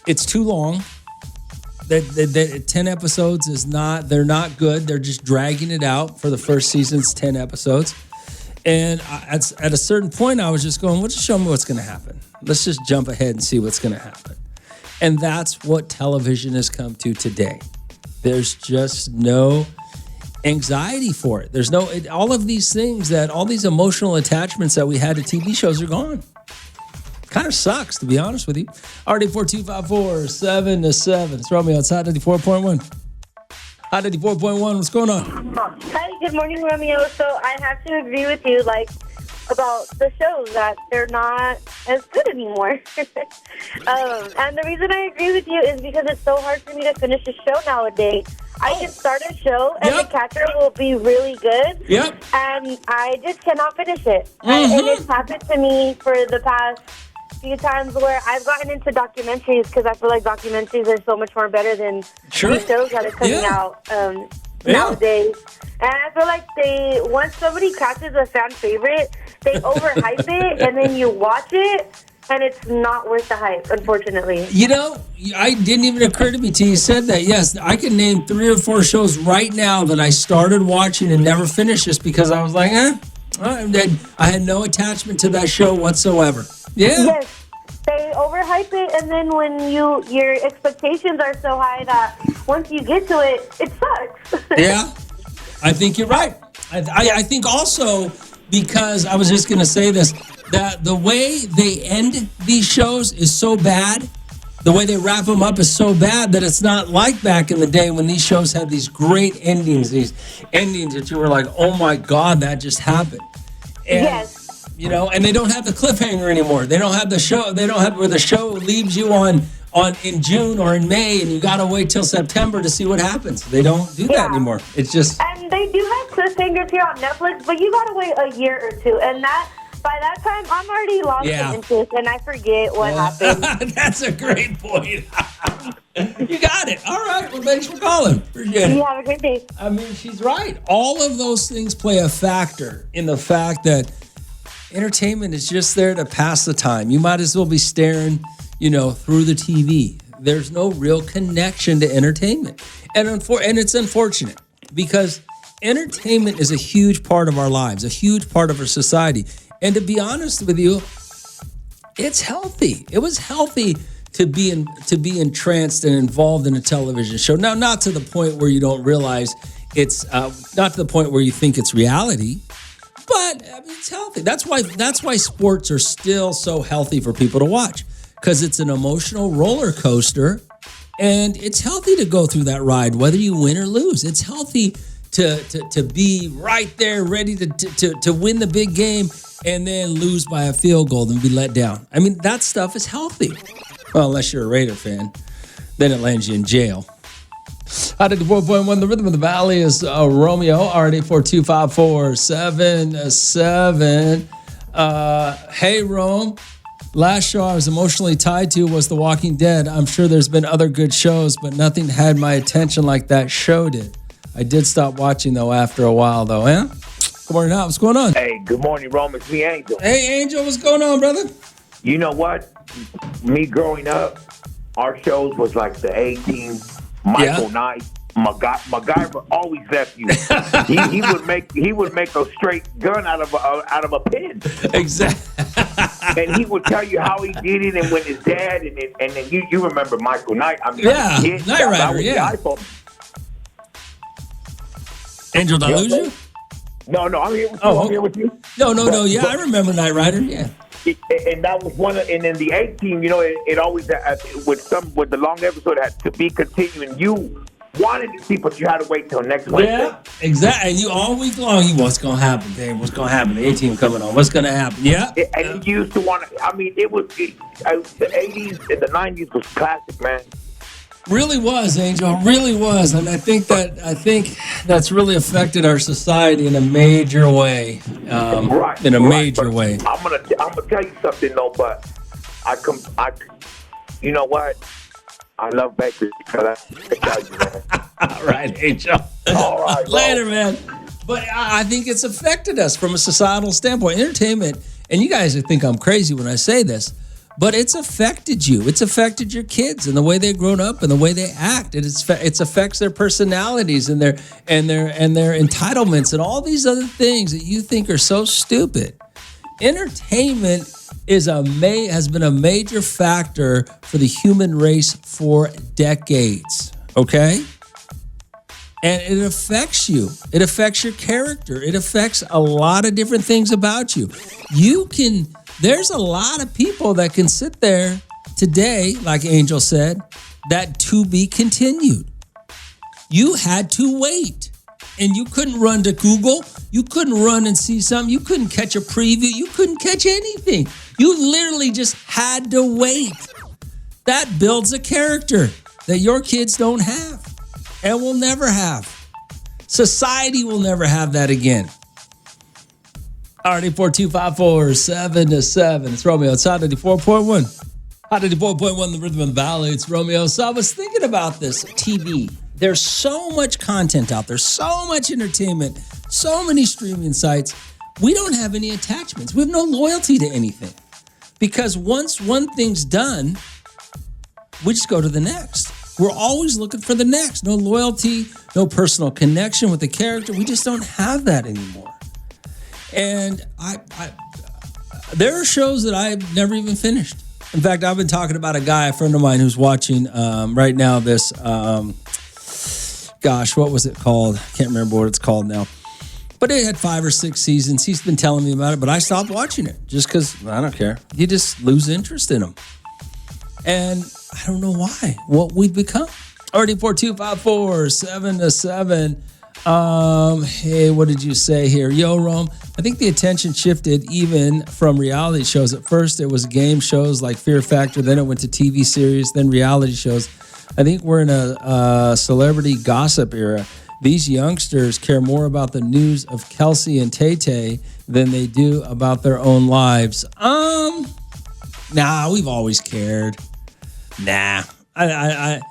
it's too long. 10 episodes they're not good. They're just dragging it out for the first season's 10 episodes. And at a certain point, I was just going, well, just show me what's going to happen. Let's just jump ahead and see what's going to happen. And that's what television has come to today. There's just no anxiety for it. There's no, all of these things all these emotional attachments that we had to TV shows are gone. Kind of sucks, to be honest with you. RD4254-7-7. It's Romeo outside 94.1. Hot 94.1, what's going on? Hi, good morning, Romeo. So I have to agree with you, about the shows that they're not as good anymore. And the reason I agree with you is because it's so hard for me to finish a show nowadays. I can start a show and the catcher will be really good. Yep. And I just cannot finish it. And it's happened to me for the past few times where I've gotten into documentaries because I feel like documentaries are so much more better than these shows that are coming out nowadays. And I feel like once somebody catches a fan favorite, they overhype it, and then you watch it, and it's not worth the hype, unfortunately. You know, I didn't even occur to me till you said that. Yes, I can name 3 or 4 shows right now that I started watching and never finished just because I was like, I had no attachment to that show whatsoever. Yeah. Yes, they overhype it, and then when your expectations are so high that once you get to it, it sucks. Yeah, I think you're right. I think also because I was just going to say this, that the way they end these shows is so bad. The way they wrap them up is so bad that it's not like back in the day when these shows had these great endings, these endings that you were like, oh my God, that just happened. And, yes. You know, and they don't have the cliffhanger anymore. They don't have the show. They don't have where the show leaves you on in June or in May, and you got to wait till September to see what happens. They don't do that anymore. It's just. And they do have cliffhangers here on Netflix, but you got to wait a year or two, and by that time, I'm already lost in interest, and I forget what happened. That's a great point. You got it. All right. Well, thanks for calling. Appreciate it. You have a great day. I mean, she's right. All of those things play a factor in the fact that entertainment is just there to pass the time. You might as well be staring, through the TV. There's no real connection to entertainment. And it's unfortunate because entertainment is a huge part of our lives, a huge part of our society. And to be honest with you, it's healthy. It was healthy to be entranced and involved in a television show. Now, not to the point where you don't realize it's not to the point where you think it's reality, but it's healthy. That's why sports are still so healthy for people to watch, because it's an emotional roller coaster, and it's healthy to go through that ride, whether you win or lose. It's healthy to be right there, ready to win the big game, and then lose by a field goal and be let down. I mean, that stuff is healthy. Well, unless you're a Raider fan, then it lands you in jail. Out of the 4.1, the rhythm of the valley is Romeo, RD42547. Hey, Rome. Last show I was emotionally tied to was The Walking Dead. I'm sure there's been other good shows, but nothing had my attention like that show did. I did stop watching, though, after a while, though. Yeah? Good morning, Al. What's going on? Hey, good morning, Rome. It's me, Angel. Hey, Angel. What's going on, brother? You know what? Me growing up, our shows was like the A-Team, Michael Knight, MacGyver always left you. he would make a straight gun out of a pen. Exactly. And he would tell you how he did it, and when his dad, and then you remember Michael Knight. I mean, Knight Rider, Angel, did I lose you? No, I'm here with you. I'm here with you. No. Yeah, I remember Knight Rider. Yeah. And that was one of, and then the A-Team, it always with the long episode had to be continuing. You wanted to see, but you had to wait till next Wednesday. Yeah, exactly. And you all week long, what's going to happen, Dave? What's going to happen? The A-Team coming on. What's going to happen? Yeah. And you used to want to, the 80s and the 90s was classic, man. Really was, Angel. Really was. And I think that's really affected our society in a major way. In a major way. I'm gonna tell you something though, but you know what? I love Baker. I tell you, man. All right, Angel. All right, later, man. But I think it's affected us from a societal standpoint. Entertainment, and you guys think I'm crazy when I say this, but it's affected you. It's affected your kids and the way they've grown up and the way they act. It affects their personalities and their entitlements and all these other things that you think are so stupid. Entertainment has been a major factor for the human race for decades. Okay? And it affects you. It affects your character. It affects a lot of different things about you. There's a lot of people that can sit there today, like Angel said, that to be continued. You had to wait. And you couldn't run to Google. You couldn't run and see something. You couldn't catch a preview. You couldn't catch anything. You literally just had to wait. That builds a character that your kids don't have and will never have. Society will never have that again. All right, 842-547-7. It's Romeo. It's Hot 94.1. Hot 94.1, the rhythm of the valley. It's Romeo. So I was thinking about this TV. There's so much content out there, so much entertainment, so many streaming sites. We don't have any attachments. We have no loyalty to anything. Because once one thing's done, we just go to the next. We're always looking for the next. No loyalty, no personal connection with the character. We just don't have that anymore. And there are shows that I've never even finished. In fact, I've been talking about a friend of mine who's watching right now this, what was it called? I can't remember what it's called now. But it had 5 or 6 seasons. He's been telling me about it, but I stopped watching it just because I don't care. You just lose interest in them. And I don't know why. What we've become. Already 42547-7. Hey, what did you say here? Yo, Rome. I think the attention shifted even from reality shows. At first, it was game shows like Fear Factor. Then it went to TV series, then reality shows. I think we're in a celebrity gossip era. These youngsters care more about the news of Kelsey and Tay-Tay than they do about their own lives. Nah, we've always cared. Nah, I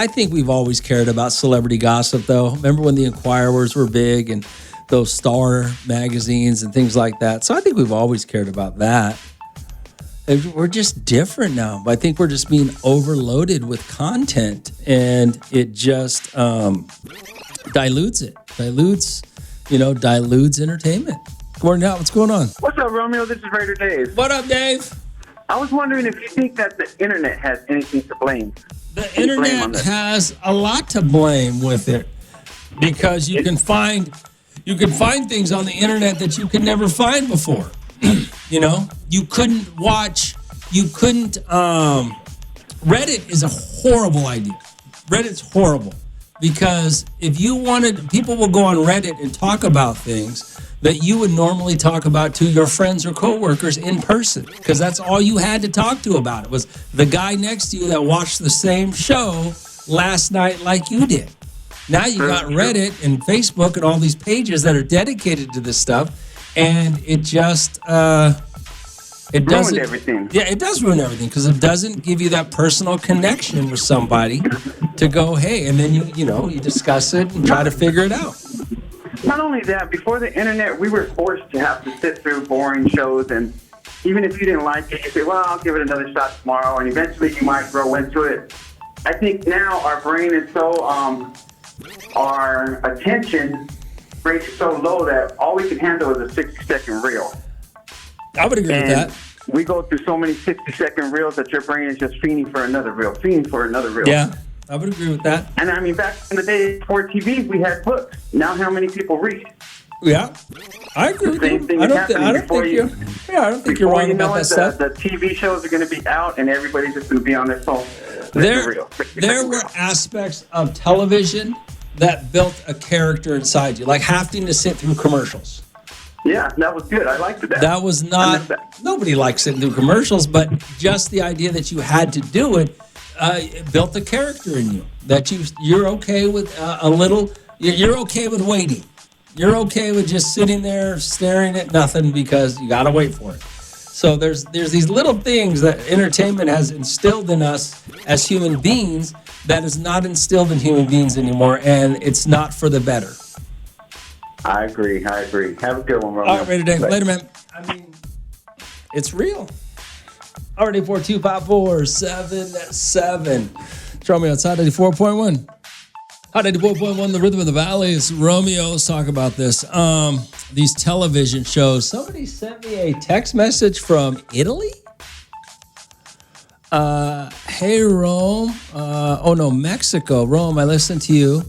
think we've always cared about celebrity gossip, though. Remember when the Inquirers were big and those Star magazines and things like that? So I think we've always cared about that. We're just different now. I think we're just being overloaded with content, and it just dilutes it. Dilutes entertainment. Good morning, what's going on? What's up, Romeo? This is Raider Dave. What up, Dave? I was wondering if you think that the internet has anything to blame. The internet has a lot to blame with it, because you can find things on the internet that you could never find before. Reddit is a horrible idea. Reddit's horrible, because if you wanted, people will go on Reddit and talk about things that you would normally talk about to your friends or coworkers in person, because that's all you had to talk to about. It was the guy next to you that watched the same show last night like you did. Now you got Reddit and Facebook and all these pages that are dedicated to this stuff, and it just it doesn't ruin everything. Yeah, it does ruin everything, because it doesn't give you that personal connection with somebody to go, hey, and then you discuss it and try to figure it out. Not only that, before the internet, we were forced to have to sit through boring shows, and even if you didn't like it, you say, well, I'll give it another shot tomorrow, and eventually you might grow into it. I think now our brain is so, our attention rate is so low that all we can handle is a 60-second reel. I would agree with that. We go through so many 60-second reels that your brain is just feeding for another reel. Yeah, I would agree with that. And I mean, back in the day before TV, we had books. Now how many people read? Yeah, I agree with you. I don't think you're wrong about that stuff. The TV shows are going to be out, and everybody's just going to be on their phone. There were aspects of television that built a character inside you, like having to sit through commercials. Yeah, that was good. I liked that. That was not, nobody likes sitting through commercials, but just the idea that you had to do it, it built a character in you, that you're okay with you're okay with waiting. You're okay with just sitting there staring at nothing because you got to wait for it. So there's these little things that entertainment has instilled in us as human beings that is not instilled in human beings anymore, and it's not for the better. I agree. Have a good one, Romeo. All right, Dave. Later, man. I mean, It's real. Already 4254777. It's Romeo outside 84.1. Hot 84.1, the rhythm of the valley. It's Romeo. Let's talk about this. These television shows. Somebody sent me a text message from Italy. Hey, Rome. Mexico. Rome, I listened to you.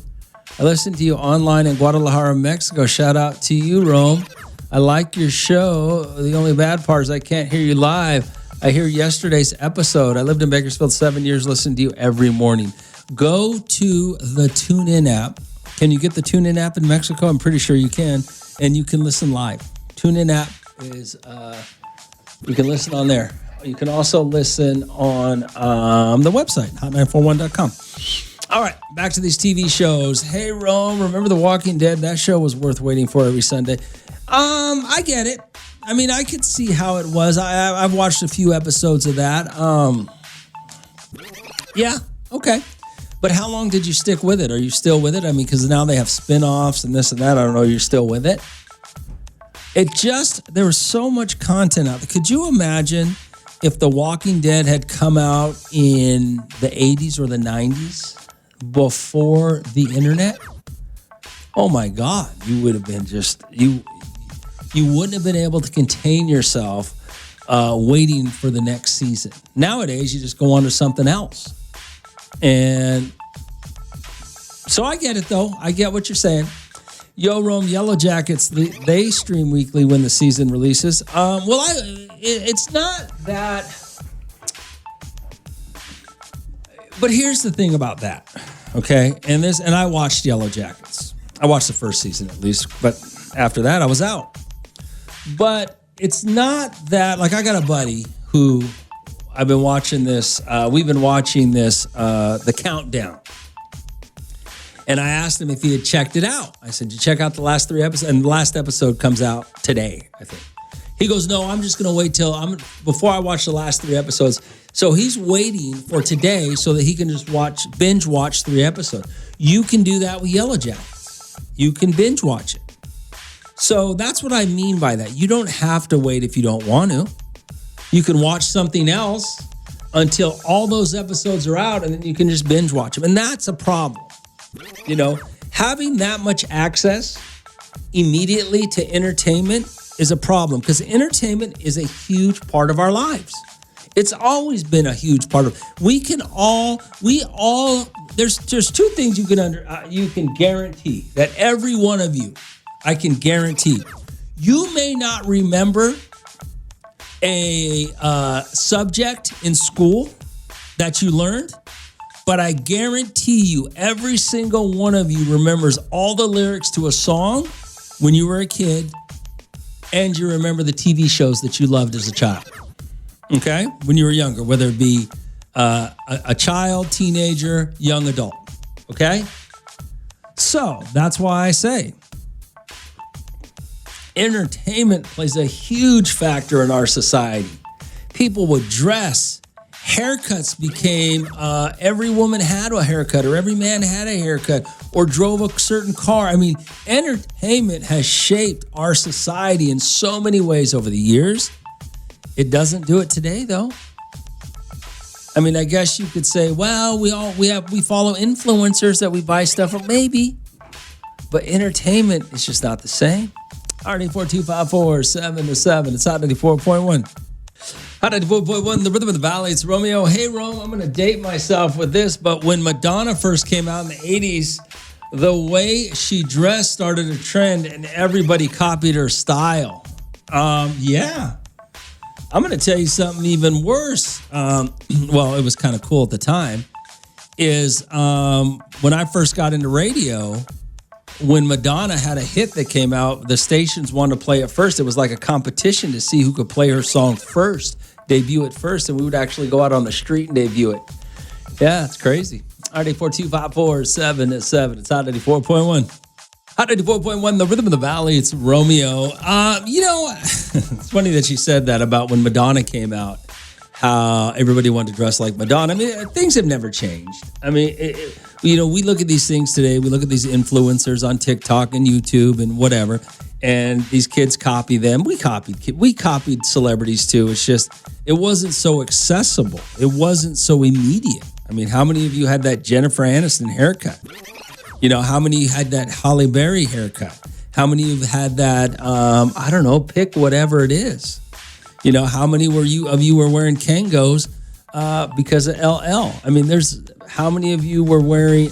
I listened to you online in Guadalajara, Mexico. Shout out to you, Rome. I like your show. The only bad part is I can't hear you live. I hear yesterday's episode. I lived in Bakersfield 7 years, listened to you every morning. Go to the TuneIn app. Can you get the TuneIn app in Mexico? I'm pretty sure you can. And you can listen live. TuneIn app is, you can listen on there. You can also listen on the website, hot941.com. All right, back to these TV shows. Hey, Rome, remember The Walking Dead? That show was worth waiting for every Sunday. I get it. I mean, I could see how it was. I've watched a few episodes of that. Yeah, okay. But how long did you stick with it? Are you still with it? I mean, because now they have spin-offs and this and that. I don't know. You're still with it? There was so much content out there. Could you imagine if The Walking Dead had come out in the 80s or the 90s before the internet? Oh, my God. You would have been you wouldn't have been able to contain yourself waiting for the next season. Nowadays, you just go on to something else. And so I get it, though. I get what you're saying. Yo, Rome, Yellow Jackets, they stream weekly when the season releases. It's not that. But here's the thing about that, okay? And I watched Yellow Jackets. I watched the first season at least, but after that, I was out. But it's not that, like, I got a buddy who I've been watching this. We've been watching this, The Countdown. And I asked him if he had checked it out. I said, "Did you check out the last 3 episodes?" And the last episode comes out today, I think. He goes, "No, I'm just going to wait before I watch the last 3 episodes." So he's waiting for today so that he can just binge watch 3 episodes. You can do that with Yellow Jackets. You can binge watch it. So that's what I mean by that. You don't have to wait if you don't want to. You can watch something else until all those episodes are out, and then you can just binge watch them. And that's a problem. You know, having that much access immediately to entertainment is a problem, because entertainment is a huge part of our lives. It's always been a huge part of. There's 2 things you can guarantee that every one of you, I can guarantee. You may not remember a subject in school that you learned, but I guarantee you every single one of you remembers all the lyrics to a song when you were a kid, and you remember the TV shows that you loved as a child, okay? When you were younger, whether it be a child, teenager, young adult, okay? So that's why I say entertainment plays a huge factor in our society. People would dress. Haircuts became, every woman had a haircut, or every man had a haircut, or drove a certain car. I mean, entertainment has shaped our society in so many ways over the years. It doesn't do it today, though. I mean, I guess you could say, well, we follow influencers that we buy stuff from, maybe, but entertainment is just not the same. RD4254777. It's Hot 94.1. Hot 94.1, the rhythm of the valley. It's Romeo. Hey, Rome, I'm going to date myself with this, but when Madonna first came out in the 80s, the way she dressed started a trend, and everybody copied her style. Yeah. I'm going to tell you something even worse. Well, it was kind of cool at the time, is when I first got into radio, when Madonna had a hit that came out, the stations wanted to play it first. It was like a competition to see who could play her song first, debut it first, and we would actually go out on the street and debut it. Yeah, it's crazy. RD4254777. It's Hot 94.1. Hot 94.1, the rhythm of the valley. It's Romeo. It's funny that you said that about when Madonna came out, how everybody wanted to dress like Madonna. I mean, things have never changed. I mean, we look at these things today. We look at these influencers on TikTok and YouTube and whatever, and these kids copy them. We copied celebrities too. It's just it wasn't so accessible. It wasn't so immediate. I mean, how many of you had that Jennifer Aniston haircut? You know, how many had that Halle Berry haircut? How many of you had that? I don't know. Pick whatever it is. You know, how many of you were wearing Kangos because of LL? I mean, how many of you were wearing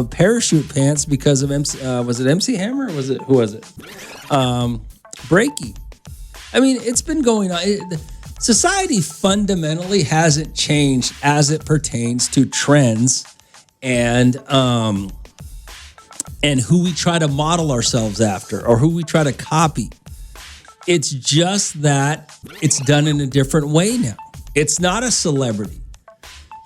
parachute pants because of was it MC Hammer or who was it? Breaky. I mean, it's been going on. Society fundamentally hasn't changed as it pertains to trends and who we try to model ourselves after or who we try to copy. It's just that it's done in a different way now. It's not a celebrity.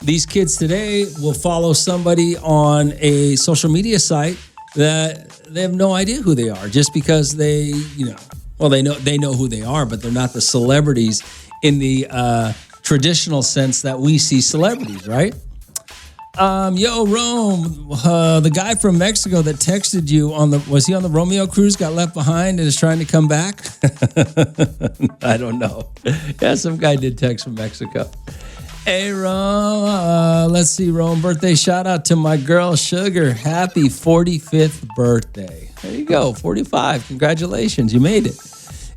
These kids today will follow somebody on a social media site that they have no idea who they are just because they know who they are, but they're not the celebrities in the traditional sense that we see celebrities, right? Yo, Rome, the guy from Mexico that texted you was he on the Romeo cruise, got left behind and is trying to come back? I don't know. Yeah, some guy did text from Mexico. Hey, Rome, let's see, Rome, birthday shout out to my girl, Sugar. Happy 45th birthday. There you go, 45. Congratulations, you made it.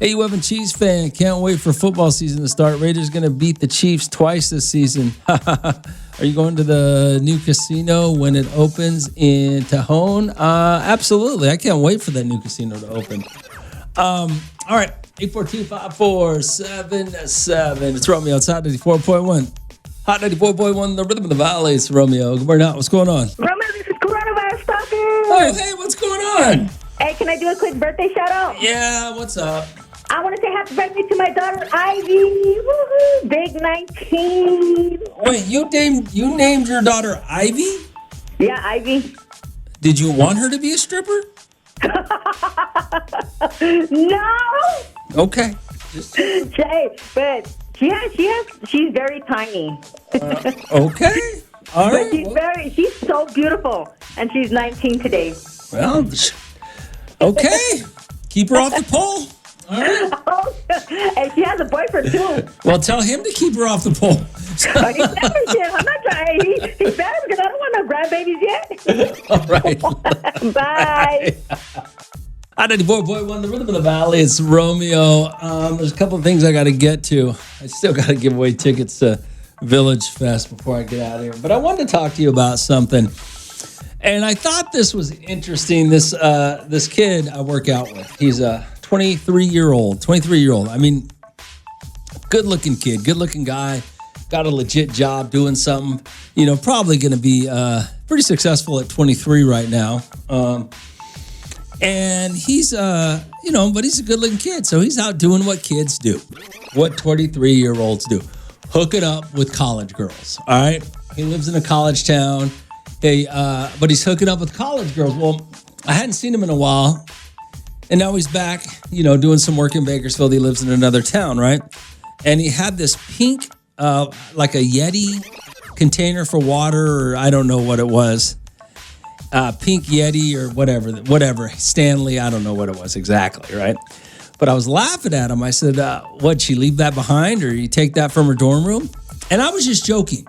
Hey, you Evan Chiefs fan, can't wait for football season to start. Raiders going to beat the Chiefs twice this season. Are you going to the new casino when it opens in Tajon? Absolutely. I can't wait for that new casino to open. All right. 842-5477. It's Romeo. It's Hot 94.1. Hot 94.1, the rhythm of the valley. It's Romeo. Good morning. What's going on? Romeo, this is coronavirus talking. Oh, hey, what's going on? Hey, can I do a quick birthday shout out? Yeah, what's up? I want to say happy birthday to my daughter, Ivy. Woo-hoo, big 19. Wait, you named your daughter Ivy? Yeah, Ivy. Did you want her to be a stripper? No. Okay. Jay, but she's very tiny. Okay. All right. But she's so beautiful, and she's 19 today. Well, okay. Keep her off the pole. All right. And she has a boyfriend too. Well, tell him to keep her off the pole. I'm not trying. He's better because I don't want no grandbabies yet. All right. Bye. Hot 94.1, the rhythm of the valley. It's Romeo. There's a couple of things I got to get to. I still got to give away tickets to Village Fest before I get out of here. But I wanted to talk to you about something. And I thought this was interesting. This kid I work out with, he's a 23-year-old. I mean, good-looking kid, good-looking guy, got a legit job doing something, probably going to be pretty successful at 23 right now. And he's, but he's a good-looking kid, so he's out doing what kids do, what 23-year-olds do, hooking up with college girls, all right? He lives in a college town. But he's hooking up with college girls. Well, I hadn't seen him in a while, and now he's back, doing some work in Bakersfield. He lives in another town, right? And he had this pink, like a Yeti container for water, or I don't know what it was. Pink Yeti or whatever. Stanley, I don't know what it was exactly, right? But I was laughing at him. I said, what'd she leave that behind, or you take that from her dorm room? And I was just joking,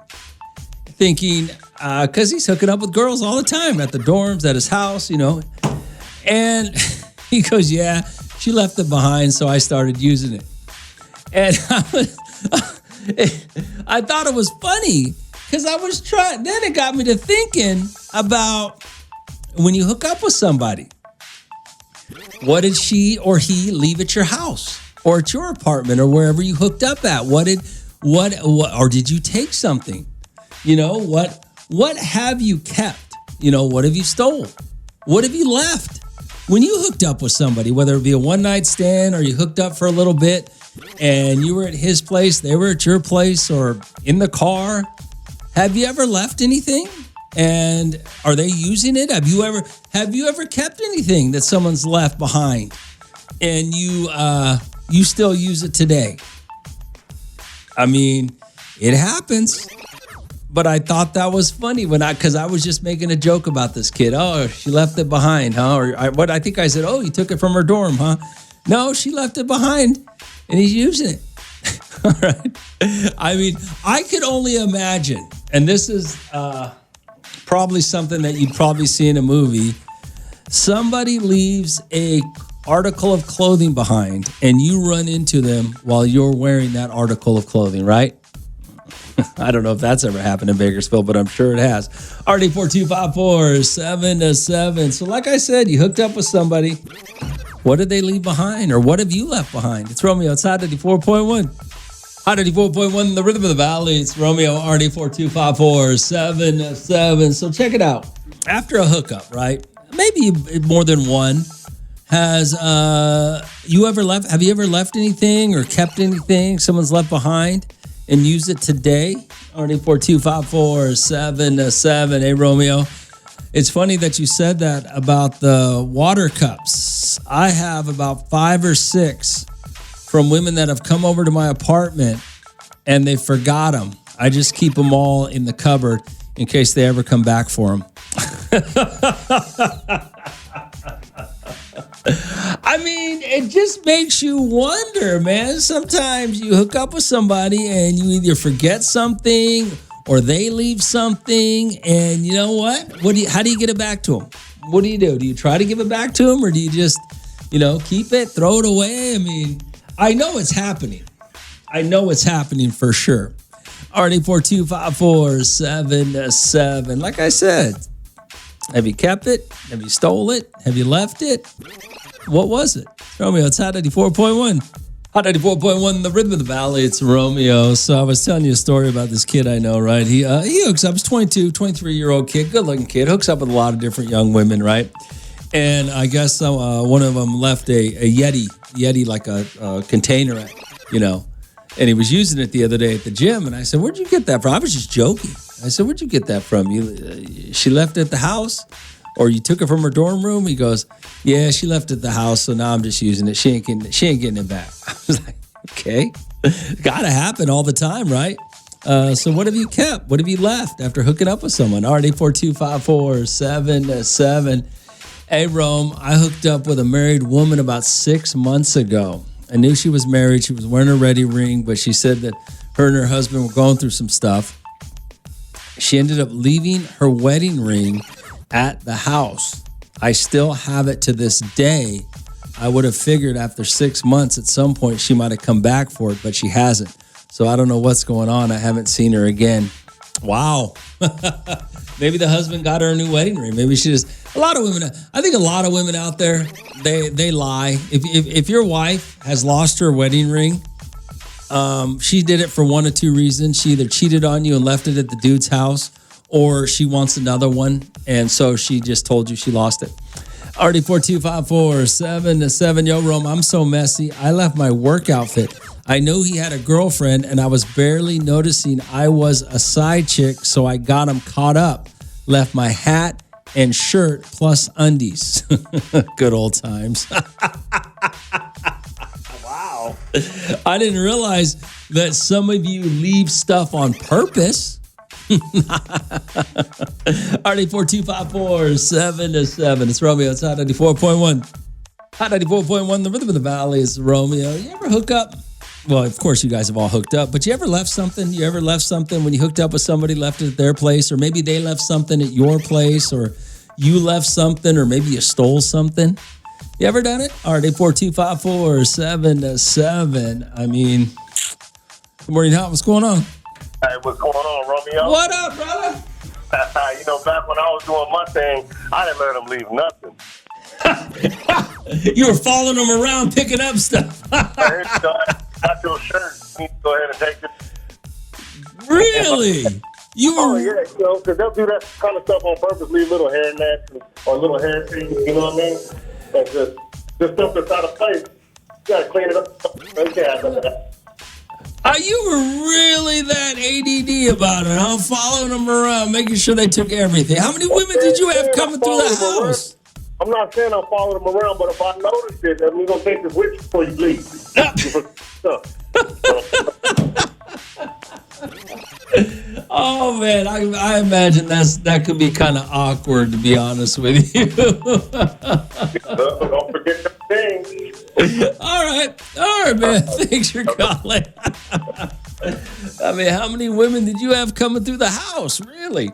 thinking, because he's hooking up with girls all the time at the dorms, at his house, And he goes, yeah, she left it behind, so I started using it. And I thought it was funny because I was trying. Then it got me to thinking about when you hook up with somebody, what did she or he leave at your house or at your apartment or wherever you hooked up at? Or did you take something? What have you kept? What have you stolen? What have you left? When you hooked up with somebody, whether it be a one-night stand or you hooked up for a little bit and you were at his place, they were at your place or in the car, have you ever left anything? And are they using it? Have you ever kept anything that someone's left behind and you still use it today? I mean, it happens. but I thought that was funny because I was just making a joke about this kid. Oh, she left it behind, huh? Or I think I said, oh, you took it from her dorm, huh? No, she left it behind, and he's using it. All right. I mean, I could only imagine, and this is probably something that you'd probably see in a movie. Somebody leaves a article of clothing behind, and you run into them while you're wearing that article of clothing, right? I don't know if that's ever happened in Bakersfield, but I'm sure it has. RD4254-7-7. So like I said, you hooked up with somebody. What did they leave behind, or what have you left behind? It's Romeo. It's Hot 94.1. Hot 94.1, the rhythm of the valley. It's Romeo, RD4254-7-7. So check it out. After a hookup, right? Maybe more than one. Have you ever left anything or kept anything someone's left behind and use it today? RD4254-7-7. Hey, Romeo. It's funny that you said that about the water cups. I have about 5 or 6 from women that have come over to my apartment and they forgot them. I just keep them all in the cupboard in case they ever come back for them. I mean, it just makes you wonder, man. Sometimes you hook up with somebody and you either forget something or they leave something, and you know what? How do you get it back to them? What do? Do you try to give it back to them, or do you just, keep it, throw it away? I mean, I know it's happening. I know it's happening for sure. RD4254-7-7. Like I said, have you kept it? Have you stole it? Have you left it? What was it? Romeo, it's Hot 94.1. Hot 94.1, the rhythm of the valley. It's Romeo. So I was telling you a story about this kid I know, right? He hooks up. He's 22, 23-year-old kid, good-looking kid. Hooks up with a lot of different young women, right? And I guess one of them left a Yeti like a container, and he was using it the other day at the gym. And I said, where'd you get that from? I was just joking. I said, where'd you get that from? She left it at the house? Or you took it from her dorm room? He goes, yeah, she left it at the house, so now I'm just using it. She ain't getting it back. I was like, okay. Gotta happen all the time, right? So what have you kept? What have you left after hooking up with someone? RD4254-7-7. Hey, Rome, I hooked up with a married woman about 6 months ago. I knew she was married. She was wearing a wedding ring, but she said that her and her husband were going through some stuff. She ended up leaving her wedding ring at the house. I still have it to this day. I would have figured after 6 months at some point she might have come back for it, but she hasn't. So I don't know what's going on. I haven't seen her again. Wow. Maybe the husband got her a new wedding ring. Maybe she just, I think a lot of women out there, they lie. If your wife has lost her wedding ring, she did it for one of two reasons. She either cheated on you and left it at the dude's house, or she wants another one, and so she just told you she lost it. RD4254-7-7. Yo, Rome, I'm so messy. I left my work outfit. I knew he had a girlfriend, and I was barely noticing I was a side chick, so I got him caught up. Left my hat and shirt plus undies. Good old times. Wow. I didn't realize that some of you leave stuff on purpose. RD4254-7-7. It's Romeo. It's Hot 94.1. Hot 94.1. The rhythm of the valley is Romeo. You ever hook up? Well, of course you guys have all hooked up, but you ever left something? You ever left something when you hooked up with somebody, left it at their place, or maybe they left something at your place, or you left something, or maybe you stole something? You ever done it? RD4254-7-7. I mean, good morning, Hot. What's going on? Hey, what's going on, Romeo? What up, brother? Back when I was doing my thing, I didn't let them leave nothing. You were following them around, picking up stuff. Got your shirt. You need to go ahead and take it. Really? You were... Oh, yeah, because they'll do that kind of stuff on purpose, leave little hair nets or little hair things, you know what I mean? And just stuff that's out of place. You got to clean it up. You were really that ADD about it, huh? Following them around, making sure they took everything. How many women did you have coming through the house? I'm not saying I'll follow them around, but if I notice it, I'm going to take this with you before you leave. Oh man, I imagine that could be kind of awkward, to be honest with you. Don't forget the things. All right, man. Thanks for calling. I mean, how many women did you have coming through the house? Really?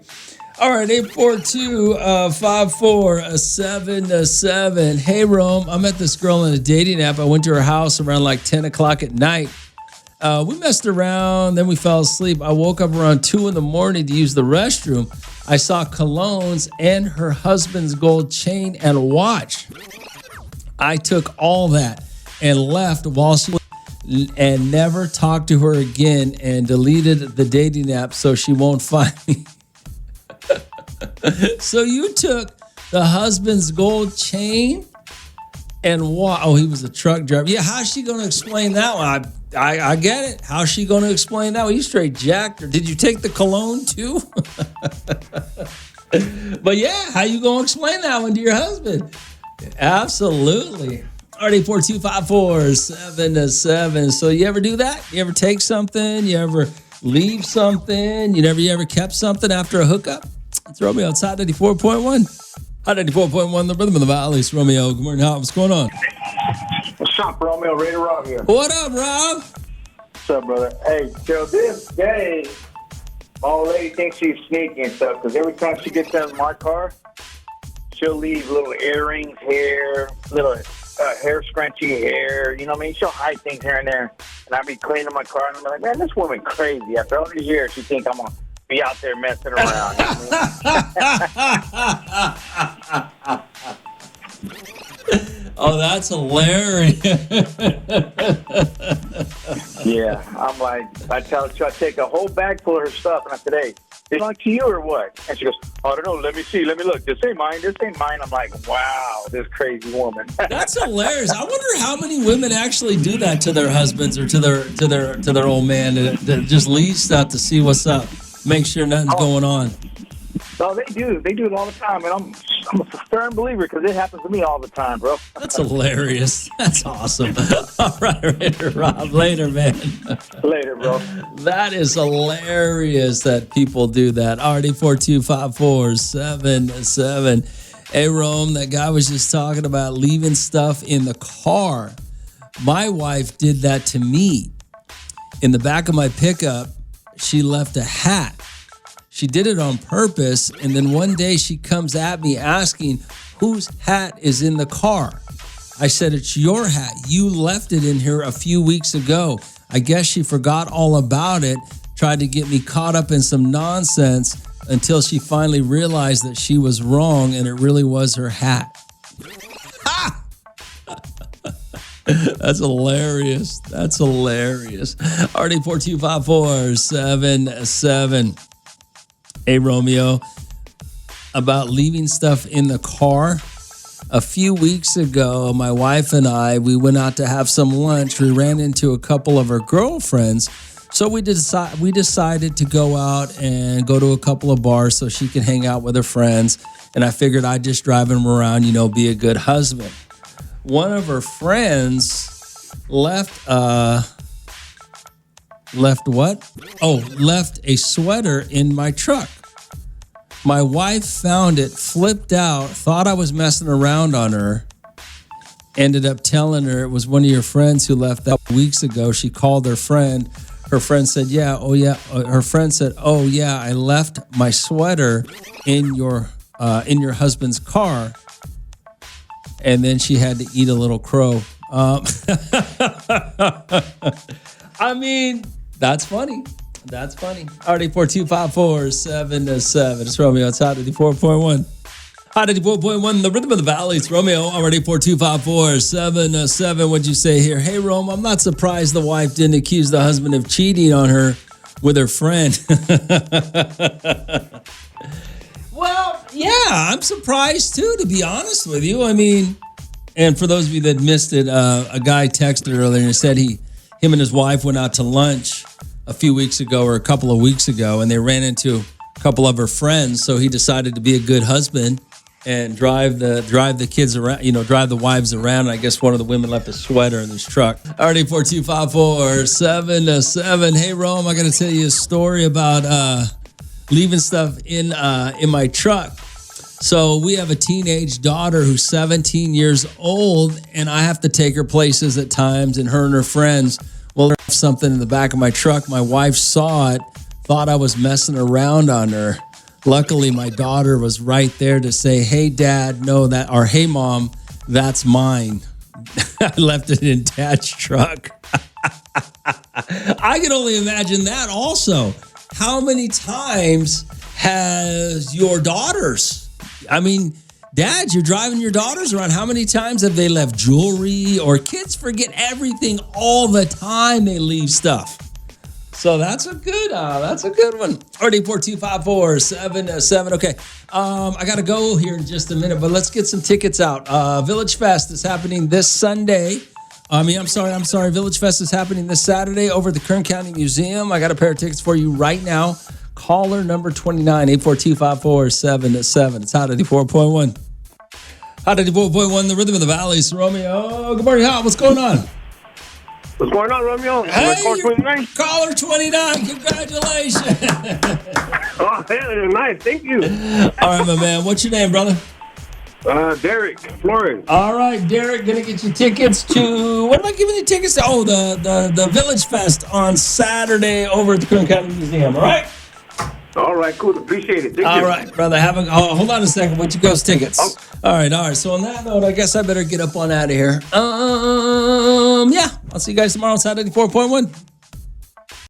All right, 842-547-7. Hey, Rome, I met this girl in a dating app. I went to her house around like 10 o'clock at night. We messed around, then we fell asleep. I woke up around 2 in the morning to use the restroom. I saw colognes and her husband's gold chain and watch. I took all that and left while she and never talked to her again and deleted the dating app so she won't find me. So you took the husband's gold chain and what? Oh, he was a truck driver. Yeah, how's she going to explain that one? I get it. How's she going to explain that one? You straight jacked her. Did you take the cologne too? But yeah, how you going to explain that one to your husband? Absolutely. Already 42547. So you ever do that? You ever take something? You ever leave something? You ever kept something after a hookup? It's Romeo outside 94.1. Hot 94.1, the rhythm of the valley. It's Romeo. Good morning, Hot. What's going on? What's up, Romeo? Raider Rob here. What up, Rob? What's up, brother? Hey, so this day, my old lady thinks she's sneaky and stuff because every time she gets out of my car, she'll leave little earrings here, little hair scrunchy hair. You know what I mean? She'll hide things here and there. And I'll be cleaning my car and I'm like, man, this woman crazy. After all these years, she thinks I'm going to be out there messing around. You know what I mean? Oh, that's hilarious. Yeah, I'm like, I tell her, I take a whole bag full of her stuff, and I said, hey, is it like to you or what? And she goes, I don't know, let me see, let me look. This ain't mine. I'm like, wow, this crazy woman. That's hilarious. I wonder how many women actually do that to their husbands or to their old man that just leave stuff to see what's up, make sure nothing's going on. No, they do. They do it all the time, and I'm a firm believer because it happens to me all the time, bro. That's hilarious. That's awesome. All right, Rob. Later, man. Later, bro. That is hilarious that people do that. RD42547. Hey, Rome, that guy was just talking about leaving stuff in the car. My wife did that to me. In the back of my pickup, she left a hat. She did it on purpose, and then one day she comes at me asking, whose hat is in the car? I said, it's your hat. You left it in here a few weeks ago. I guess she forgot all about it, tried to get me caught up in some nonsense until she finally realized that she was wrong and it really was her hat. Ah! That's hilarious. That's hilarious. RD42547. Hey, Romeo, about leaving stuff in the car. A few weeks ago, my wife and I, we went out to have some lunch. We ran into a couple of her girlfriends. So we decided to go out and go to a couple of bars so she could hang out with her friends. And I figured I'd just drive them around, be a good husband. One of her friends left what? Oh, left a sweater in my truck. My wife found it, flipped out, thought I was messing around on her, ended up telling her it was one of your friends who left that weeks ago. She called her friend. Her friend said, her friend said, oh yeah, I left my sweater in your husband's car. And then she had to eat a little crow. I mean, that's funny. That's funny. RD42547. It's Romeo. It's Hot 94.1. Hot 94.1, the rhythm of the valley. It's Romeo. RD42547. What'd you say here? Hey, Rome, I'm not surprised the wife didn't accuse the husband of cheating on her with her friend. Well, yeah, I'm surprised too, to be honest with you. I mean, and for those of you that missed it, a guy texted earlier and said him and his wife went out to lunch a few weeks ago or a couple of weeks ago, and they ran into a couple of her friends. So he decided to be a good husband and drive the kids around, drive the wives around. And I guess one of the women left a sweater in his truck. RD42547. Hey, Rome, I got to tell you a story about leaving stuff in my truck. So we have a teenage daughter who's 17 years old, and I have to take her places at times, and her friends will have something in the back of my truck. My wife saw it, thought I was messing around on her. Luckily, my daughter was right there to say, "Hey, Dad, no, that," or "Hey, Mom, that's mine." I left it in Dad's truck. I can only imagine that also. How many times has your daughters... I mean, dads, you're driving your daughters around. How many times have they left jewelry? Or kids forget everything all the time. They leave stuff. So that's a good one. RD42547. Okay, I got to go here in just a minute, but let's get some tickets out. Village Fest is happening this Sunday. I'm sorry. Village Fest is happening this Saturday over at the Kern County Museum. I got a pair of tickets for you right now. Caller number 29, 842-5477. It's Hot 84.1. Hot 84.1, the rhythm of the valleys. Romeo. Good morning, Hot. What's going on? What's going on, Romeo? Hey, caller 29? Caller 29. Congratulations. Oh, hey, nice. Thank you. All right, my man. What's your name, brother? Derek Flores. All right, Derek, gonna get you tickets to, what am I giving you tickets to? Oh, the Village Fest on Saturday over at the Kern County Museum, all right? All right, cool. Appreciate it. Thank All you. right, brother. Hold on a second. What you goes tickets? Oh. All right. So on that note, I guess I better get up on out of here. Yeah. I'll see you guys tomorrow. It's Hot 84.1.